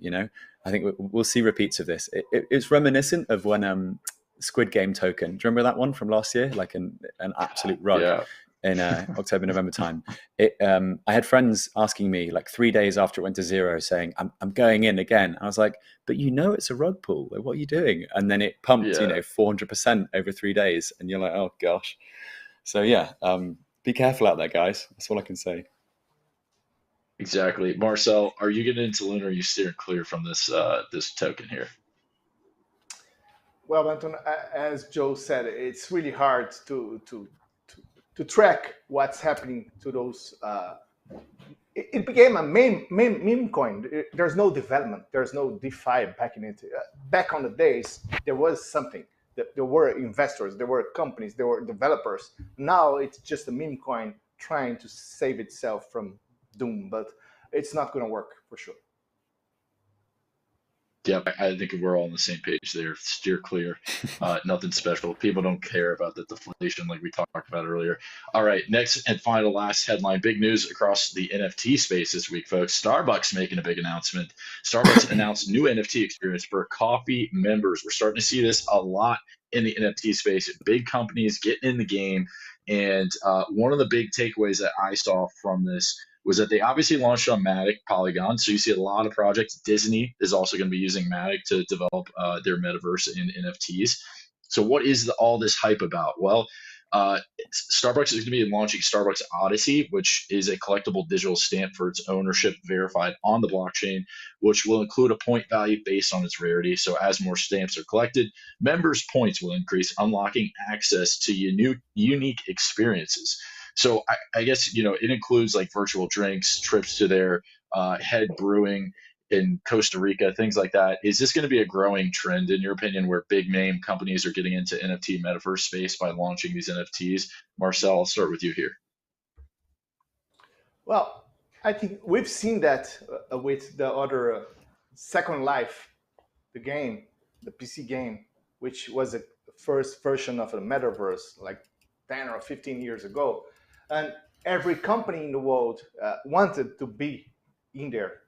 I think we'll see repeats of this. It's reminiscent of when Squid Game token. Do you remember that one from last year? Like an absolute rug.
Yeah.
In October, November time. I had friends asking me like 3 days after it went to zero saying, I'm going in again. I was like, but it's a rug pull. Like, what are you doing? And then it pumped, 400% over 3 days. And you're like, oh gosh. So yeah, be careful out there, guys. That's all I can say.
Exactly. Marcel, are you getting into Luna, or are you steering clear from this token here?
Well, Anton, as Joe said, it's really hard to track what's happening to those it became a meme coin. There's no development. There's no DeFi backing it. Back on the days, there was something. There were investors, there were companies, there were developers. Now it's just a meme coin trying to save itself from doom, but it's not going to work for sure.
Yeah, I think we're all on the same page there. Steer clear. Nothing special. People don't care about the deflation like we talked about earlier. All right, next and final last headline. Big news across the NFT space this week, folks. Starbucks making a big announcement. Starbucks announced new NFT experience for coffee members. We're starting to see this a lot in the NFT space. Big companies getting in the game. And one of the big takeaways that I saw from this was that they obviously launched on Matic Polygon. So you see a lot of projects. Disney is also going to be using Matic to develop their metaverse in NFTs. So what is all this hype about? Well, Starbucks is going to be launching Starbucks Odyssey, which is a collectible digital stamp for its ownership verified on the blockchain, which will include a point value based on its rarity. So as more stamps are collected, members' points will increase, unlocking access to unique experiences. So I guess, it includes like virtual drinks, trips to their head brewing in Costa Rica, things like that. Is this going to be a growing trend, in your opinion, where big name companies are getting into NFT metaverse space by launching these NFTs? Marcel, I'll start with you here.
Well, I think we've seen that with the other Second Life, the game, the PC game, which was the first version of a metaverse like 10 or 15 years ago. And every company in the world wanted to be in there,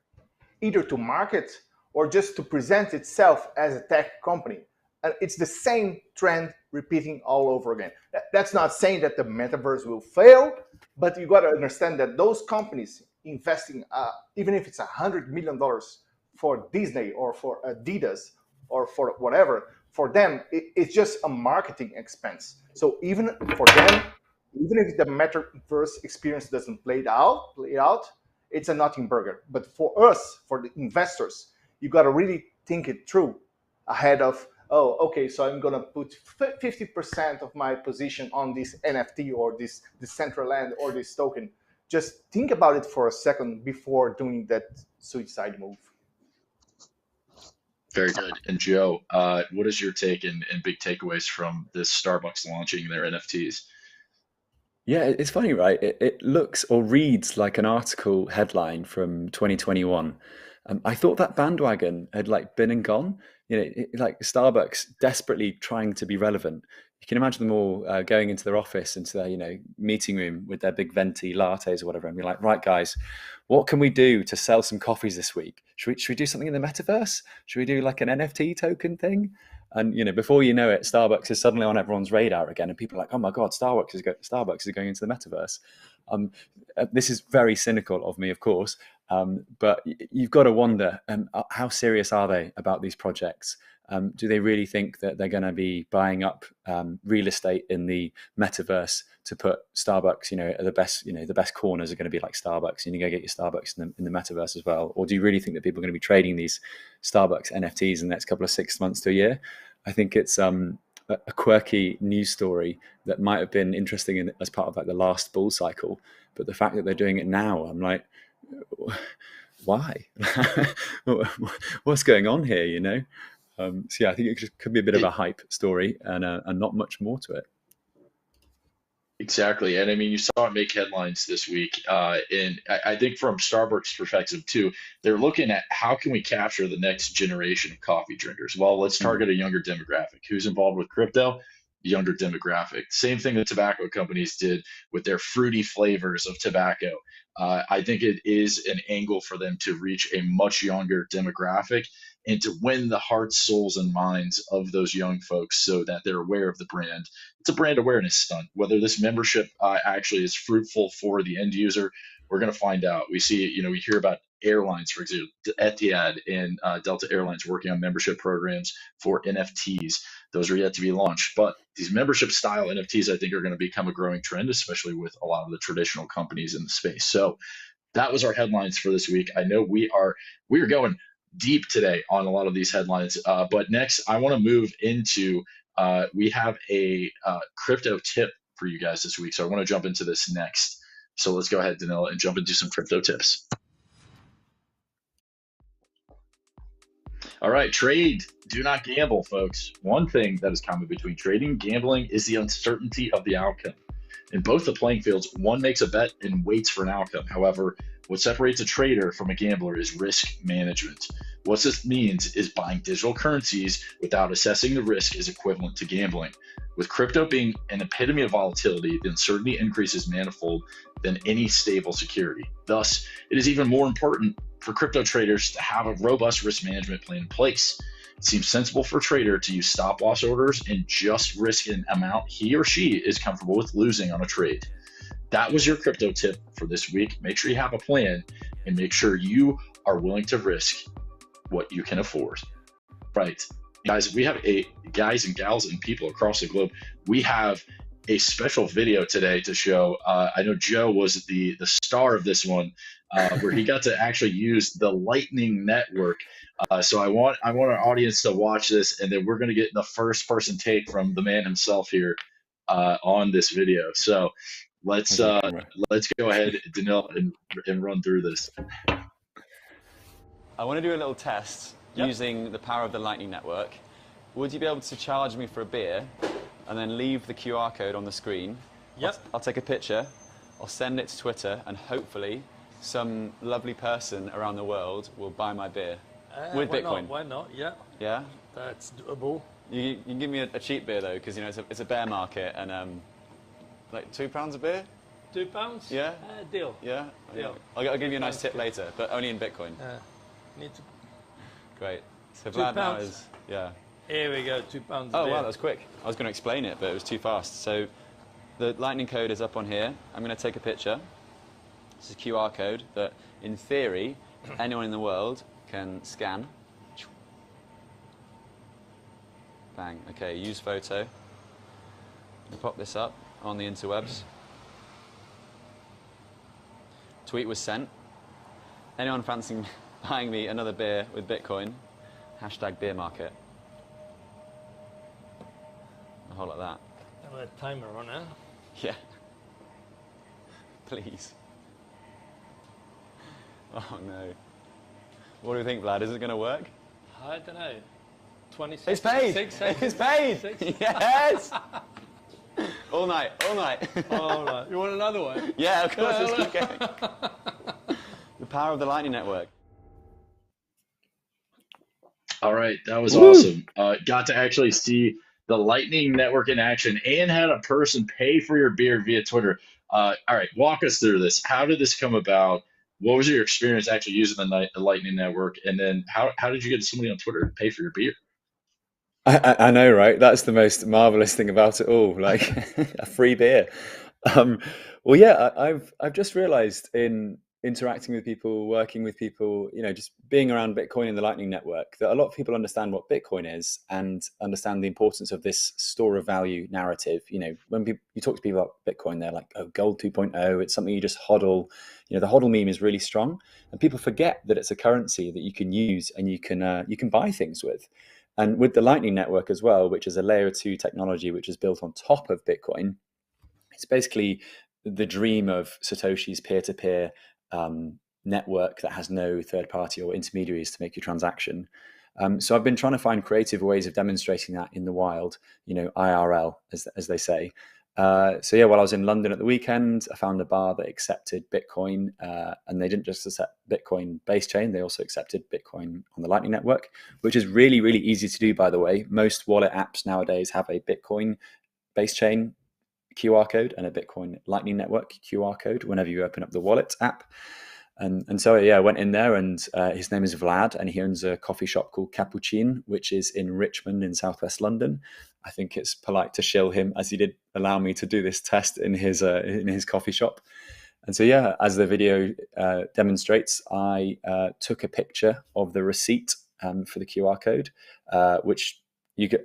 either to market or just to present itself as a tech company. And it's the same trend repeating all over again. That's not saying that the metaverse will fail, but you got to understand that those companies investing, even if it's $100 million for Disney or for Adidas or for whatever, for them, it's just a marketing expense. So even for them, even if the metaverse experience doesn't play out, it's a nothing burger. But for us, for the investors, you got to really think it through ahead of, oh, okay, so I'm going to put 50% of my position on this NFT or this Decentraland or this token. Just think about it for a second before doing that suicide move.
Very good. And Joe, what is your take and big takeaways from this Starbucks launching their NFTs?
Yeah, it's funny, right? It looks or reads like an article headline from 2021. I thought that bandwagon had been and gone. Like Starbucks desperately trying to be relevant. You can imagine them all going into their office, into their meeting room with their big venti lattes or whatever, and be like, right, guys, what can we do to sell some coffees this week? Should we do something in the metaverse? Should we do like an NFT token thing? And before you know it, Starbucks is suddenly on everyone's radar again, and people are like, "Oh my God, Starbucks is going into the metaverse." This is very cynical of me, of course, but you've got to wonder: how serious are they about these projects? Do they really think that they're going to be buying up real estate in the metaverse to put Starbucks? The best corners are going to be like Starbucks, and you go get your Starbucks in the metaverse as well. Or do you really think that people are going to be trading these Starbucks NFTs in the next couple of 6 months to a year? I think it's a quirky news story that might have been interesting as part of the last bull cycle, but the fact that they're doing it now, I'm like, why? What's going on here? So yeah, I think it could be a bit of a hype story and not much more to it.
Exactly. And I mean, you saw it make headlines this week. And I think from Starbucks' perspective too, they're looking at how can we capture the next generation of coffee drinkers? Well, let's target a younger demographic. Who's involved with crypto? Younger demographic. Same thing that tobacco companies did with their fruity flavors of tobacco. I think it is an angle for them to reach a much younger demographic and to win the hearts, souls, and minds of those young folks so that they're aware of the brand. It's a brand awareness stunt. Whether this membership actually is fruitful for the end user, we're going to find out. We see, we hear about airlines, for example, Etihad and Delta Airlines working on membership programs for NFTs. Those are yet to be launched. But these membership style NFTs, I think, are going to become a growing trend, especially with a lot of the traditional companies in the space. So that was our headlines for this week. I know we are going deep today on a lot of these headlines. But next, I want to move into, we have a crypto tip for you guys this week. So I want to jump into this next. So let's go ahead, Danilo, and jump into some crypto tips. All right, trade. Do not gamble, folks. One thing that is common between trading and gambling is the uncertainty of the outcome. In both the playing fields, one makes a bet and waits for an outcome. However, what separates a trader from a gambler is risk management. What this means is buying digital currencies without assessing the risk is equivalent to gambling. With crypto being an epitome of volatility, the uncertainty increases manifold than any stable security. Thus, it is even more important for crypto traders to have a robust risk management plan in place. It seems sensible for a trader to use stop loss orders and just risk an amount he or she is comfortable with losing on a trade. That was your crypto tip for this week. Make sure you have a plan and make sure you are willing to risk what you can afford. Right. Guys, we have guys and gals and people across the globe. We have a special video today to show. I know Joe was the star of this one, where he got to actually use the Lightning Network. So I want our audience to watch this, and then we're going to get the first person take from the man himself here on this video. So let's go ahead, Danilo, and run through this.
I want to do a little test using the power of the Lightning Network. Would you be able to charge me for a beer and then leave the QR code on the screen?
Yep.
I'll take a picture, I'll send it to Twitter, and hopefully some lovely person around the world will buy my beer with Bitcoin.
Why not? Yeah.
Yeah?
That's doable.
You can give me a cheap beer though, because it's a bear market, and like £2 a beer?
£2?
Yeah.
Deal.
Yeah.
Deal.
I'll give you a nice tip later, but only in Bitcoin.
Need to.
Great. So Vlad now
£2.
is
Here we go. £2.
Oh wow, that was quick. I was going to explain it, but it was too fast. So the Lightning code is up on here. I'm going to take a picture. This is a QR code that, in theory, anyone in the world can scan. Bang. Okay, use photo. We'll pop this up on the interwebs. Tweet was sent. Anyone fancying buying me another beer with Bitcoin? Hashtag beer market. A whole like that.
Have a timer on, huh?
Yeah. Please. Oh no. What do you think, Vlad? Is it going to work?
I don't know. 20
It's
seconds.
paid.
6 seconds.
It's paid.
6.
Yes. All night. All night.
All right. You want another one?
Yeah, of course. Let's keep going. The power of the Lightning Network.
All right, that was awesome. Got to actually see the Lightning Network in action and had a person pay for your beer via Twitter. All right, walk us through this. How did this come about? What was your experience actually using the Lightning Network? And then how did you get somebody on Twitter to pay for your beer?
I know, right? That's the most marvelous thing about it all, like a free beer. Well, yeah, I've just realized in interacting with people, working with people, just being around Bitcoin and the Lightning Network, that a lot of people understand what Bitcoin is and understand the importance of this store of value narrative. When you talk to people about Bitcoin, they're like, oh, gold 2.0, it's something you just hodl. The hodl meme is really strong, and people forget that it's a currency that you can use and you can buy things with. And with the Lightning Network as well, which is a layer 2 technology which is built on top of Bitcoin, it's basically the dream of Satoshi's peer-to-peer network that has no third party or intermediaries to make your transaction. So I've been trying to find creative ways of demonstrating that in the wild, IRL, as they say. So yeah, while I was in London at the weekend, I found a bar that accepted Bitcoin, and they didn't just accept Bitcoin base chain, they also accepted Bitcoin on the Lightning Network, which is really, really easy to do, by the way. Most wallet apps nowadays have a Bitcoin base chain QR code and a Bitcoin Lightning Network QR code whenever you open up the wallet app. And so, yeah, I went in there, and his name is Vlad, and he owns a coffee shop called Capuchin, which is in Richmond in southwest London. I think it's polite to shill him, as he did allow me to do this test in his coffee shop. And so, yeah, as the video demonstrates, I took a picture of the receipt for the QR code, which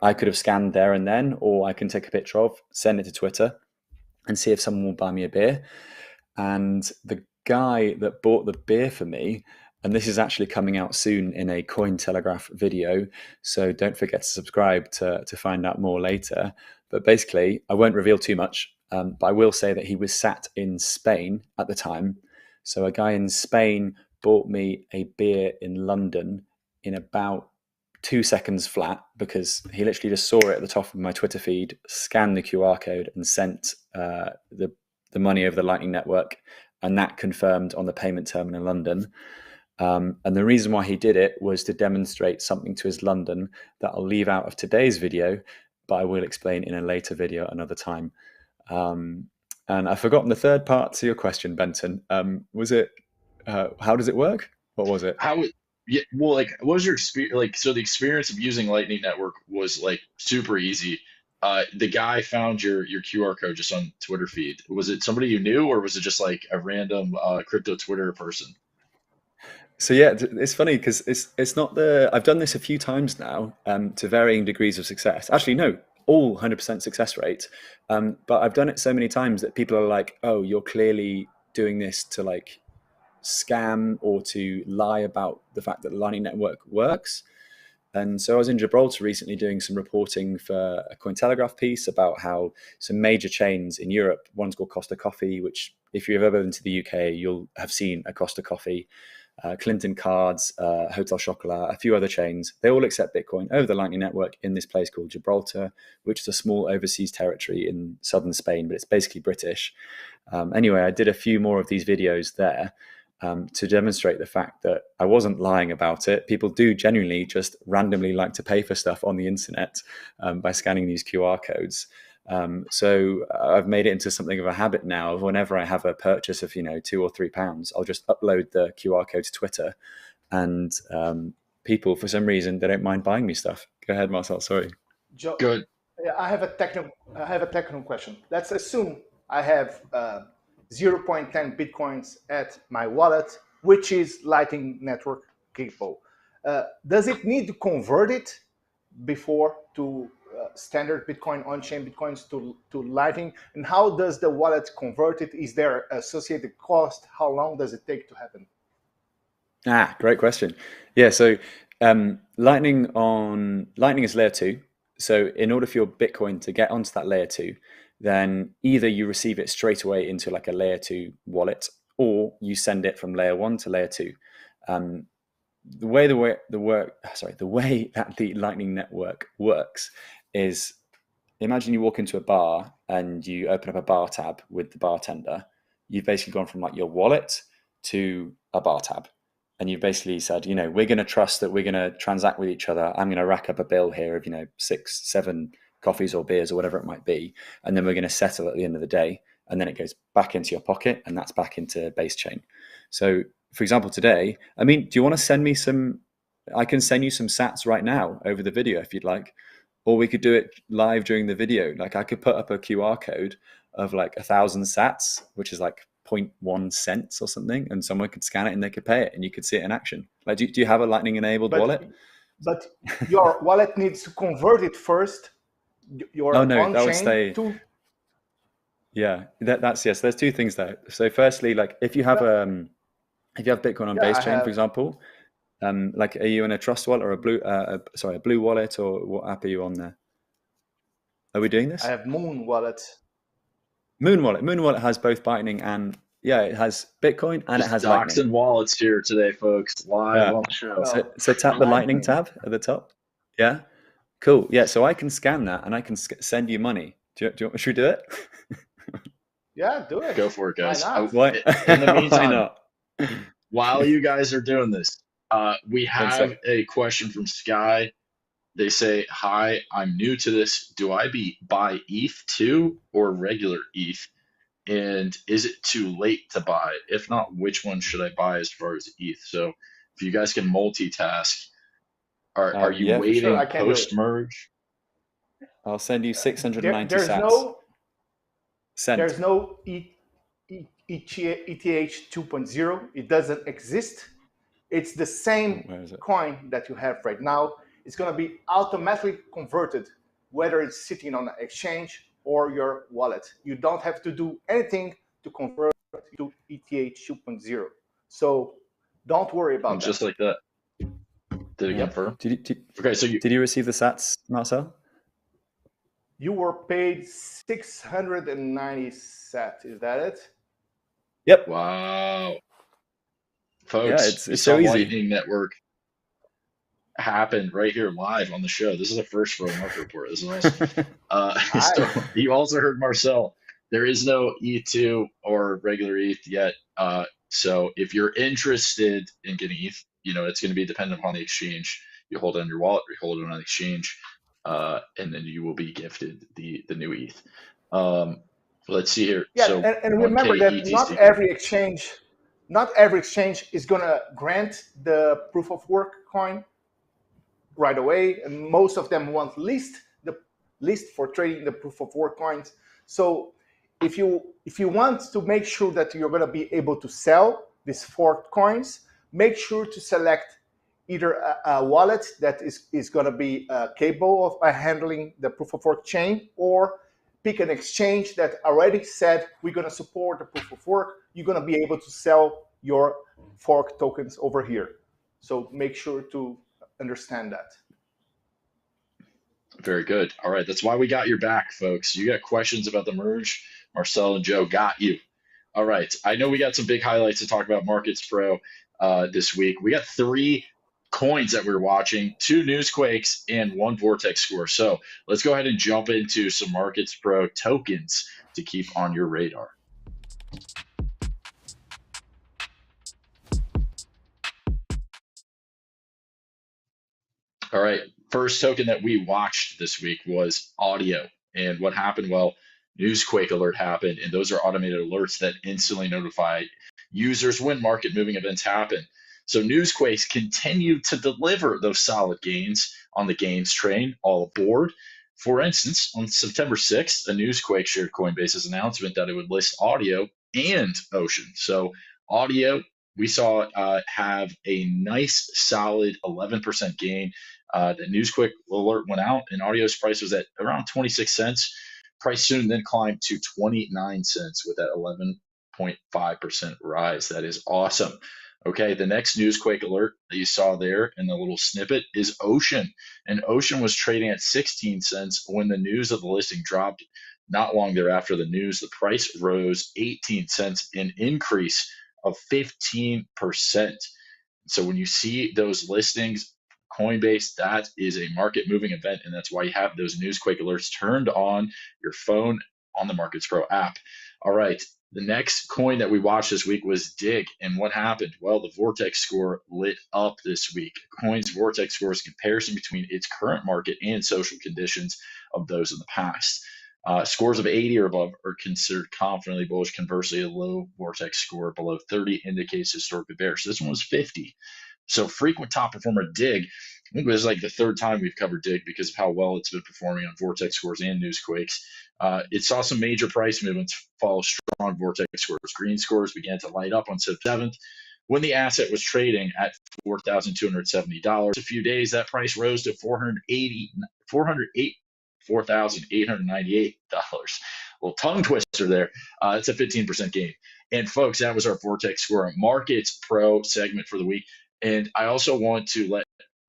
I could have scanned there and then, or I can take a picture of, send it to Twitter, and see if someone will buy me a beer. And the guy that bought the beer for me, and this is actually coming out soon in a Cointelegraph video, so don't forget to subscribe to find out more later. But basically, I won't reveal too much. But I will say that he was sat in Spain at the time. So a guy in Spain bought me a beer in London in about 2 seconds flat, because he literally just saw it at the top of my Twitter feed, scanned the QR code, and sent the money over the Lightning Network, and that confirmed on the payment terminal in London. And the reason why he did it was to demonstrate something to his London that I'll leave out of today's video, but I will explain in a later video another time. And I've forgotten the third part to your question, Benton. Was it, how does it work? What was it?
Yeah, well, like, what was your experience? Like, so the experience of using Lightning Network was like super easy. The guy found your QR code just on Twitter feed. Was it somebody you knew, or was it just like a random crypto Twitter person?
So yeah, it's funny because it's not the, I've done this a few times now, to varying degrees of success. Actually, no, all 100% success rate. But I've done it so many times that people are like, oh, you're clearly doing this to like scam or to lie about the fact that the Lightning Network works. And so I was in Gibraltar recently doing some reporting for a Cointelegraph piece about how some major chains in Europe, one's called Costa Coffee, which if you've ever been to the UK, you'll have seen a Costa Coffee, Clinton Cards, Hotel Chocolat, a few other chains. They all accept Bitcoin over the Lightning Network in this place called Gibraltar, which is a small overseas territory in southern Spain, but it's basically British. Anyway, I did a few more of these videos there, to demonstrate the fact that I wasn't lying about it. People do genuinely just randomly like to pay for stuff on the internet by scanning these QR codes. So I've made it into something of a habit now of whenever I have a purchase of, £2 or £3, I'll just upload the QR code to Twitter, and people, for some reason, they don't mind buying me stuff. Go ahead, Marcel. Sorry.
Good.
I have a technical question. Let's assume I have 0.10 Bitcoins at my wallet, which is Lightning Network capable. Does it need to convert it before to standard Bitcoin, on-chain Bitcoins to Lightning? And how does the wallet convert it? Is there associated cost? How long does it take to happen?
Great question. Yeah, so Lightning is layer 2. So in order for your Bitcoin to get onto that layer 2, then either you receive it straight away into like a layer 2 wallet, or you send it from layer 1 to layer 2. The way that the Lightning Network works is, imagine you walk into a bar and you open up a bar tab with the bartender. You've basically gone from like your wallet to a bar tab. And you've basically said, we're going to trust that we're going to transact with each other. I'm going to rack up a bill here of, 6, 7 coffees or beers or whatever it might be. And then we're going to settle at the end of the day. And then it goes back into your pocket, and that's back into base chain. So for example, today, do you want to send me I can send you some sats right now over the video if you'd like, or we could do it live during the video. Like I could put up a QR code of like 1,000 sats, which is like 0.1 cents or something, and someone could scan it and they could pay it, and you could see it in action. Like, do you have a Lightning enabled wallet?
But your wallet needs to convert it first. Your
that would stay. Yeah, that's yes. There's two things there. So firstly, like if you have Bitcoin on base chain, for example, like are you in a Trust wallet or a Blue wallet, or what app are you on there? Are we doing this?
I have Moon wallet.
Moon wallet has both Lightning and it has Bitcoin and it has Lightning.
Stocks and wallets here today, folks. Live on the show.
So tap the Lightning tab at the top. Yeah, cool. Yeah, so I can scan that and I can send you money. Should we do it?
Yeah, do it.
Go for it, guys.
Why
In the meantime,
not?
While you guys are doing this, we have a question from Sky. They say, hi, I'm new to this. Do I buy ETH too, or regular ETH? And is it too late to buy? If not, which one should I buy as far as ETH? So if you guys can multitask, are you waiting post merge?
I'll send you 690 sats.
There's no ETH 2.0. It doesn't exist. It's the same coin that you have right now. It's going to be automatically converted, whether it's sitting on an exchange or your wallet. You don't have to do anything to convert to ETH 2.0. So don't worry about that.
Just like that. Did it confirm?
Did you receive the sats, Marcel?
You were paid 690 Sept. Is that it?
Yep.
Wow. Folks,
Yeah,
we
it's
saw
so easy.
Lightning Network happen right here live on the show. This is a first for a market report. This is awesome. So you also heard Marcel. There is no E2 or regular ETH yet. So if you're interested in getting ETH, it's going to be dependent upon the exchange. You hold it on your wallet, or you hold it on the exchange, and then you will be gifted the new ETH. Let's see here.
Yeah,
so
and remember
1K
that not every exchange is going to grant the proof of work coin right away, and most of them want list for trading the proof of work coins. So if you want to make sure that you're going to be able to sell these forked coins, make sure to select either a wallet that is going to be capable of handling the proof of work chain, or pick an exchange that already said we're going to support the proof of work. You're going to be able to sell your fork tokens over here. So make sure to understand that.
Very good. All right. That's why we got your back, folks. You got questions about the merge, Marcel and Joe got you. All right. I know we got some big highlights to talk about Markets Pro this week. We got 3 coins that we're watching, 2 newsquakes, and 1 vortex score. So let's go ahead and jump into some Markets Pro tokens to keep on your radar. All right. First token that we watched this week was audio. And what happened? Well, Newsquake alert happened, and those are automated alerts that instantly notify users when market moving events happen. So Newsquakes continue to deliver those solid gains on the gains train, all aboard. For instance, on September 6th, a Newsquake shared Coinbase's announcement that it would list audio and Ocean. So audio, we saw have a nice solid 11% gain. The Newsquake alert went out, and audio's price was at around 26 cents. Price soon then climbed to 29 cents with that 11.5% rise. That is awesome. Okay, the next Newsquake alert that you saw there in the little snippet is Ocean. And Ocean was trading at 16 cents when the news of the listing dropped. Not long thereafter, the price rose 18 cents, an increase of 15%. So when you see those listings, Coinbase, that is a market moving event, and that's why you have those Newsquake alerts turned on your phone on the Markets Pro app. All right, the next coin that we watched this week was DIGG, and what happened? Well, the Vortex score lit up this week. Coin's Vortex score is a comparison between its current market and social conditions of those in the past. Scores of 80 or above are considered confidently bullish. Conversely, a low Vortex score below 30 indicates historically bearish. This one was 50. So frequent top performer DIGG, I think this is like the 3rd time we've covered DIGG because of how well it's been performing on Vortex scores and Newsquakes. It saw some major price movements follow strong Vortex scores. Green scores began to light up on Sept 7th when the asset was trading at $4,270. A few days, that price rose to $4,898. Little tongue twister there. It's a 15% gain. And folks, that was our Vortex score Markets Pro segment for the week. And I also want to let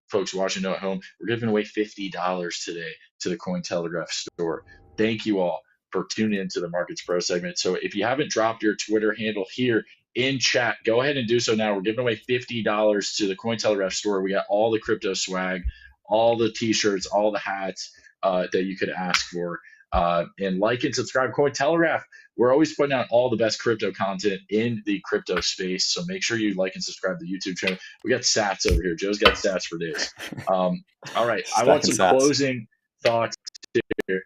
folks watching know at home, we're giving away $50 today to the Cointelegraph store. Thank you all for tuning into the Markets Pro segment. So if you haven't dropped your Twitter handle here in chat, go ahead and do so now. We're giving away $50 to the Cointelegraph store. We got all the crypto swag, all the t-shirts, all the hats that you could ask for. And like and subscribe Cointelegraph. We're always putting out all the best crypto content in the crypto space. So make sure you like and subscribe to the YouTube channel. We got stats over here. Joe's got stats for days. All right. I want some closing thoughts here.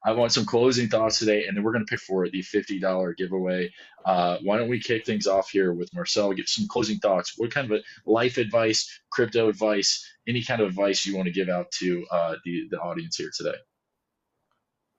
I want some closing thoughts today, and then we're going to pick for the $50 giveaway. Why don't we kick things off here with Marcel? Give some closing thoughts. What kind of life advice, crypto advice, any kind of advice you want to give out to the audience here today?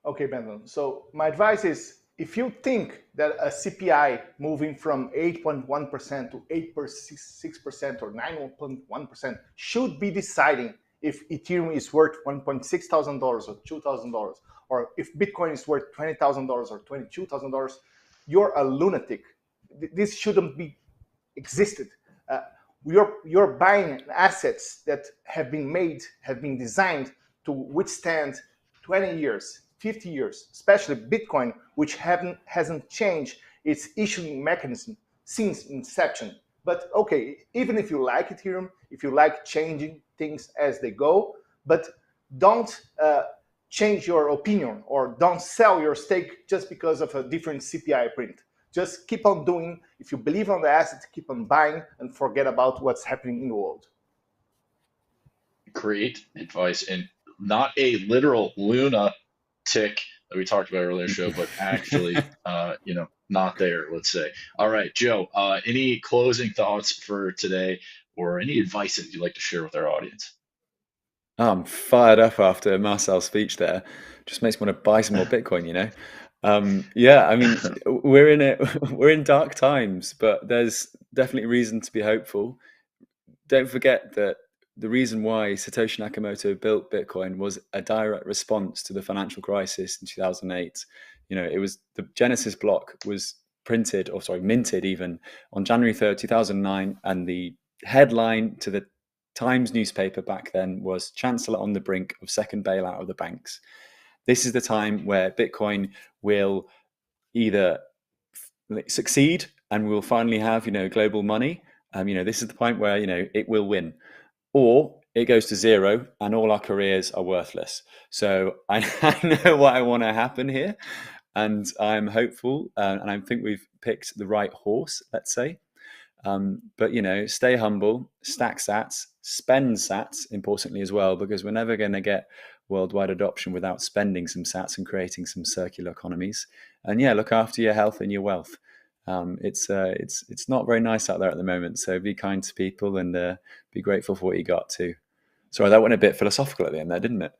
Okay, Brandon. So my advice is, if you think that a CPI moving from 8.1% to 8.6% or 9.1% should be deciding if Ethereum is worth $1,600 or $2,000, or if Bitcoin is worth $20,000 or $22,000, you're a lunatic. This shouldn't be existed. You're buying assets that have been designed to withstand 20 years, 50 years, especially Bitcoin, which hasn't changed its issuing mechanism since inception. But okay, even if you like Ethereum, if you like changing things as they go, but don't change your opinion or don't sell your stake just because of a different CPI print. Just keep on doing. If you believe on the asset, keep on buying and forget about what's happening in the world.
Great advice, and not a literal Luna tick that we talked about earlier show, but actually, not there, let's say. All right, Joe, any closing thoughts for today or any advice that you'd like to share with our audience?
I'm fired up after Marcel's speech there. Just makes me want to buy some more Bitcoin, Yeah, I mean, we're in dark times, but there's definitely reason to be hopeful. Don't forget that the reason why Satoshi Nakamoto built Bitcoin was a direct response to the financial crisis in 2008. It was the Genesis block was minted even on January 3rd, 2009. And the headline to the Times newspaper back then was "Chancellor on the brink of second bailout of the banks." This is the time where Bitcoin will either succeed and we'll finally have, global money. This is the point where, it will win, or it goes to zero and all our careers are worthless. So I know what I want to happen here, and I'm hopeful, and I think we've picked the right horse, let's say. But stay humble, stack sats, spend sats, importantly as well, because we're never going to get worldwide adoption without spending some sats and creating some circular economies. And look after your health and your wealth. It's not very nice out there at the moment, so be kind to people and be grateful for what you got too. Sorry, that went a bit philosophical at the end there, didn't it?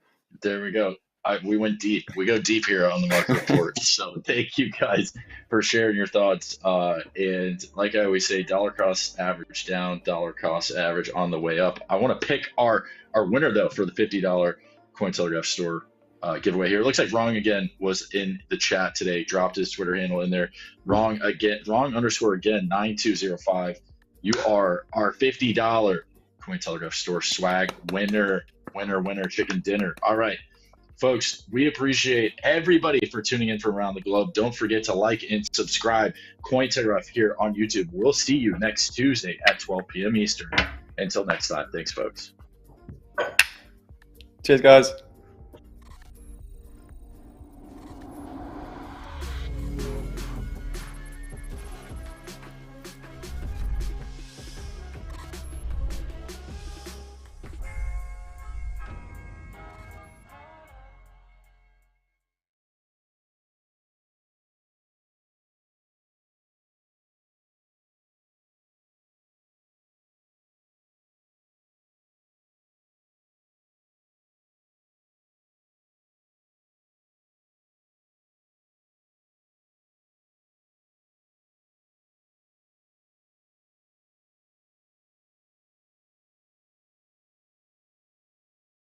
There we go. We went deep. We go deep here on the market report. So thank you guys for sharing your thoughts. And like I always say, dollar cost average down, dollar cost average on the way up. I want to pick our winner though for the $50 Cointelegraph store giveaway here. It looks like Wrong Again was in the chat today. Dropped his Twitter handle in there. Wrong _ again 9205. You are our $50 Cointelegraph store swag winner. Chicken dinner. All right. Folks, we appreciate everybody for tuning in from around the globe. Don't forget to like and subscribe Cointelegraph here on YouTube. We'll see you next Tuesday at 12 p.m. Eastern. Until next time, thanks, folks.
Cheers, guys.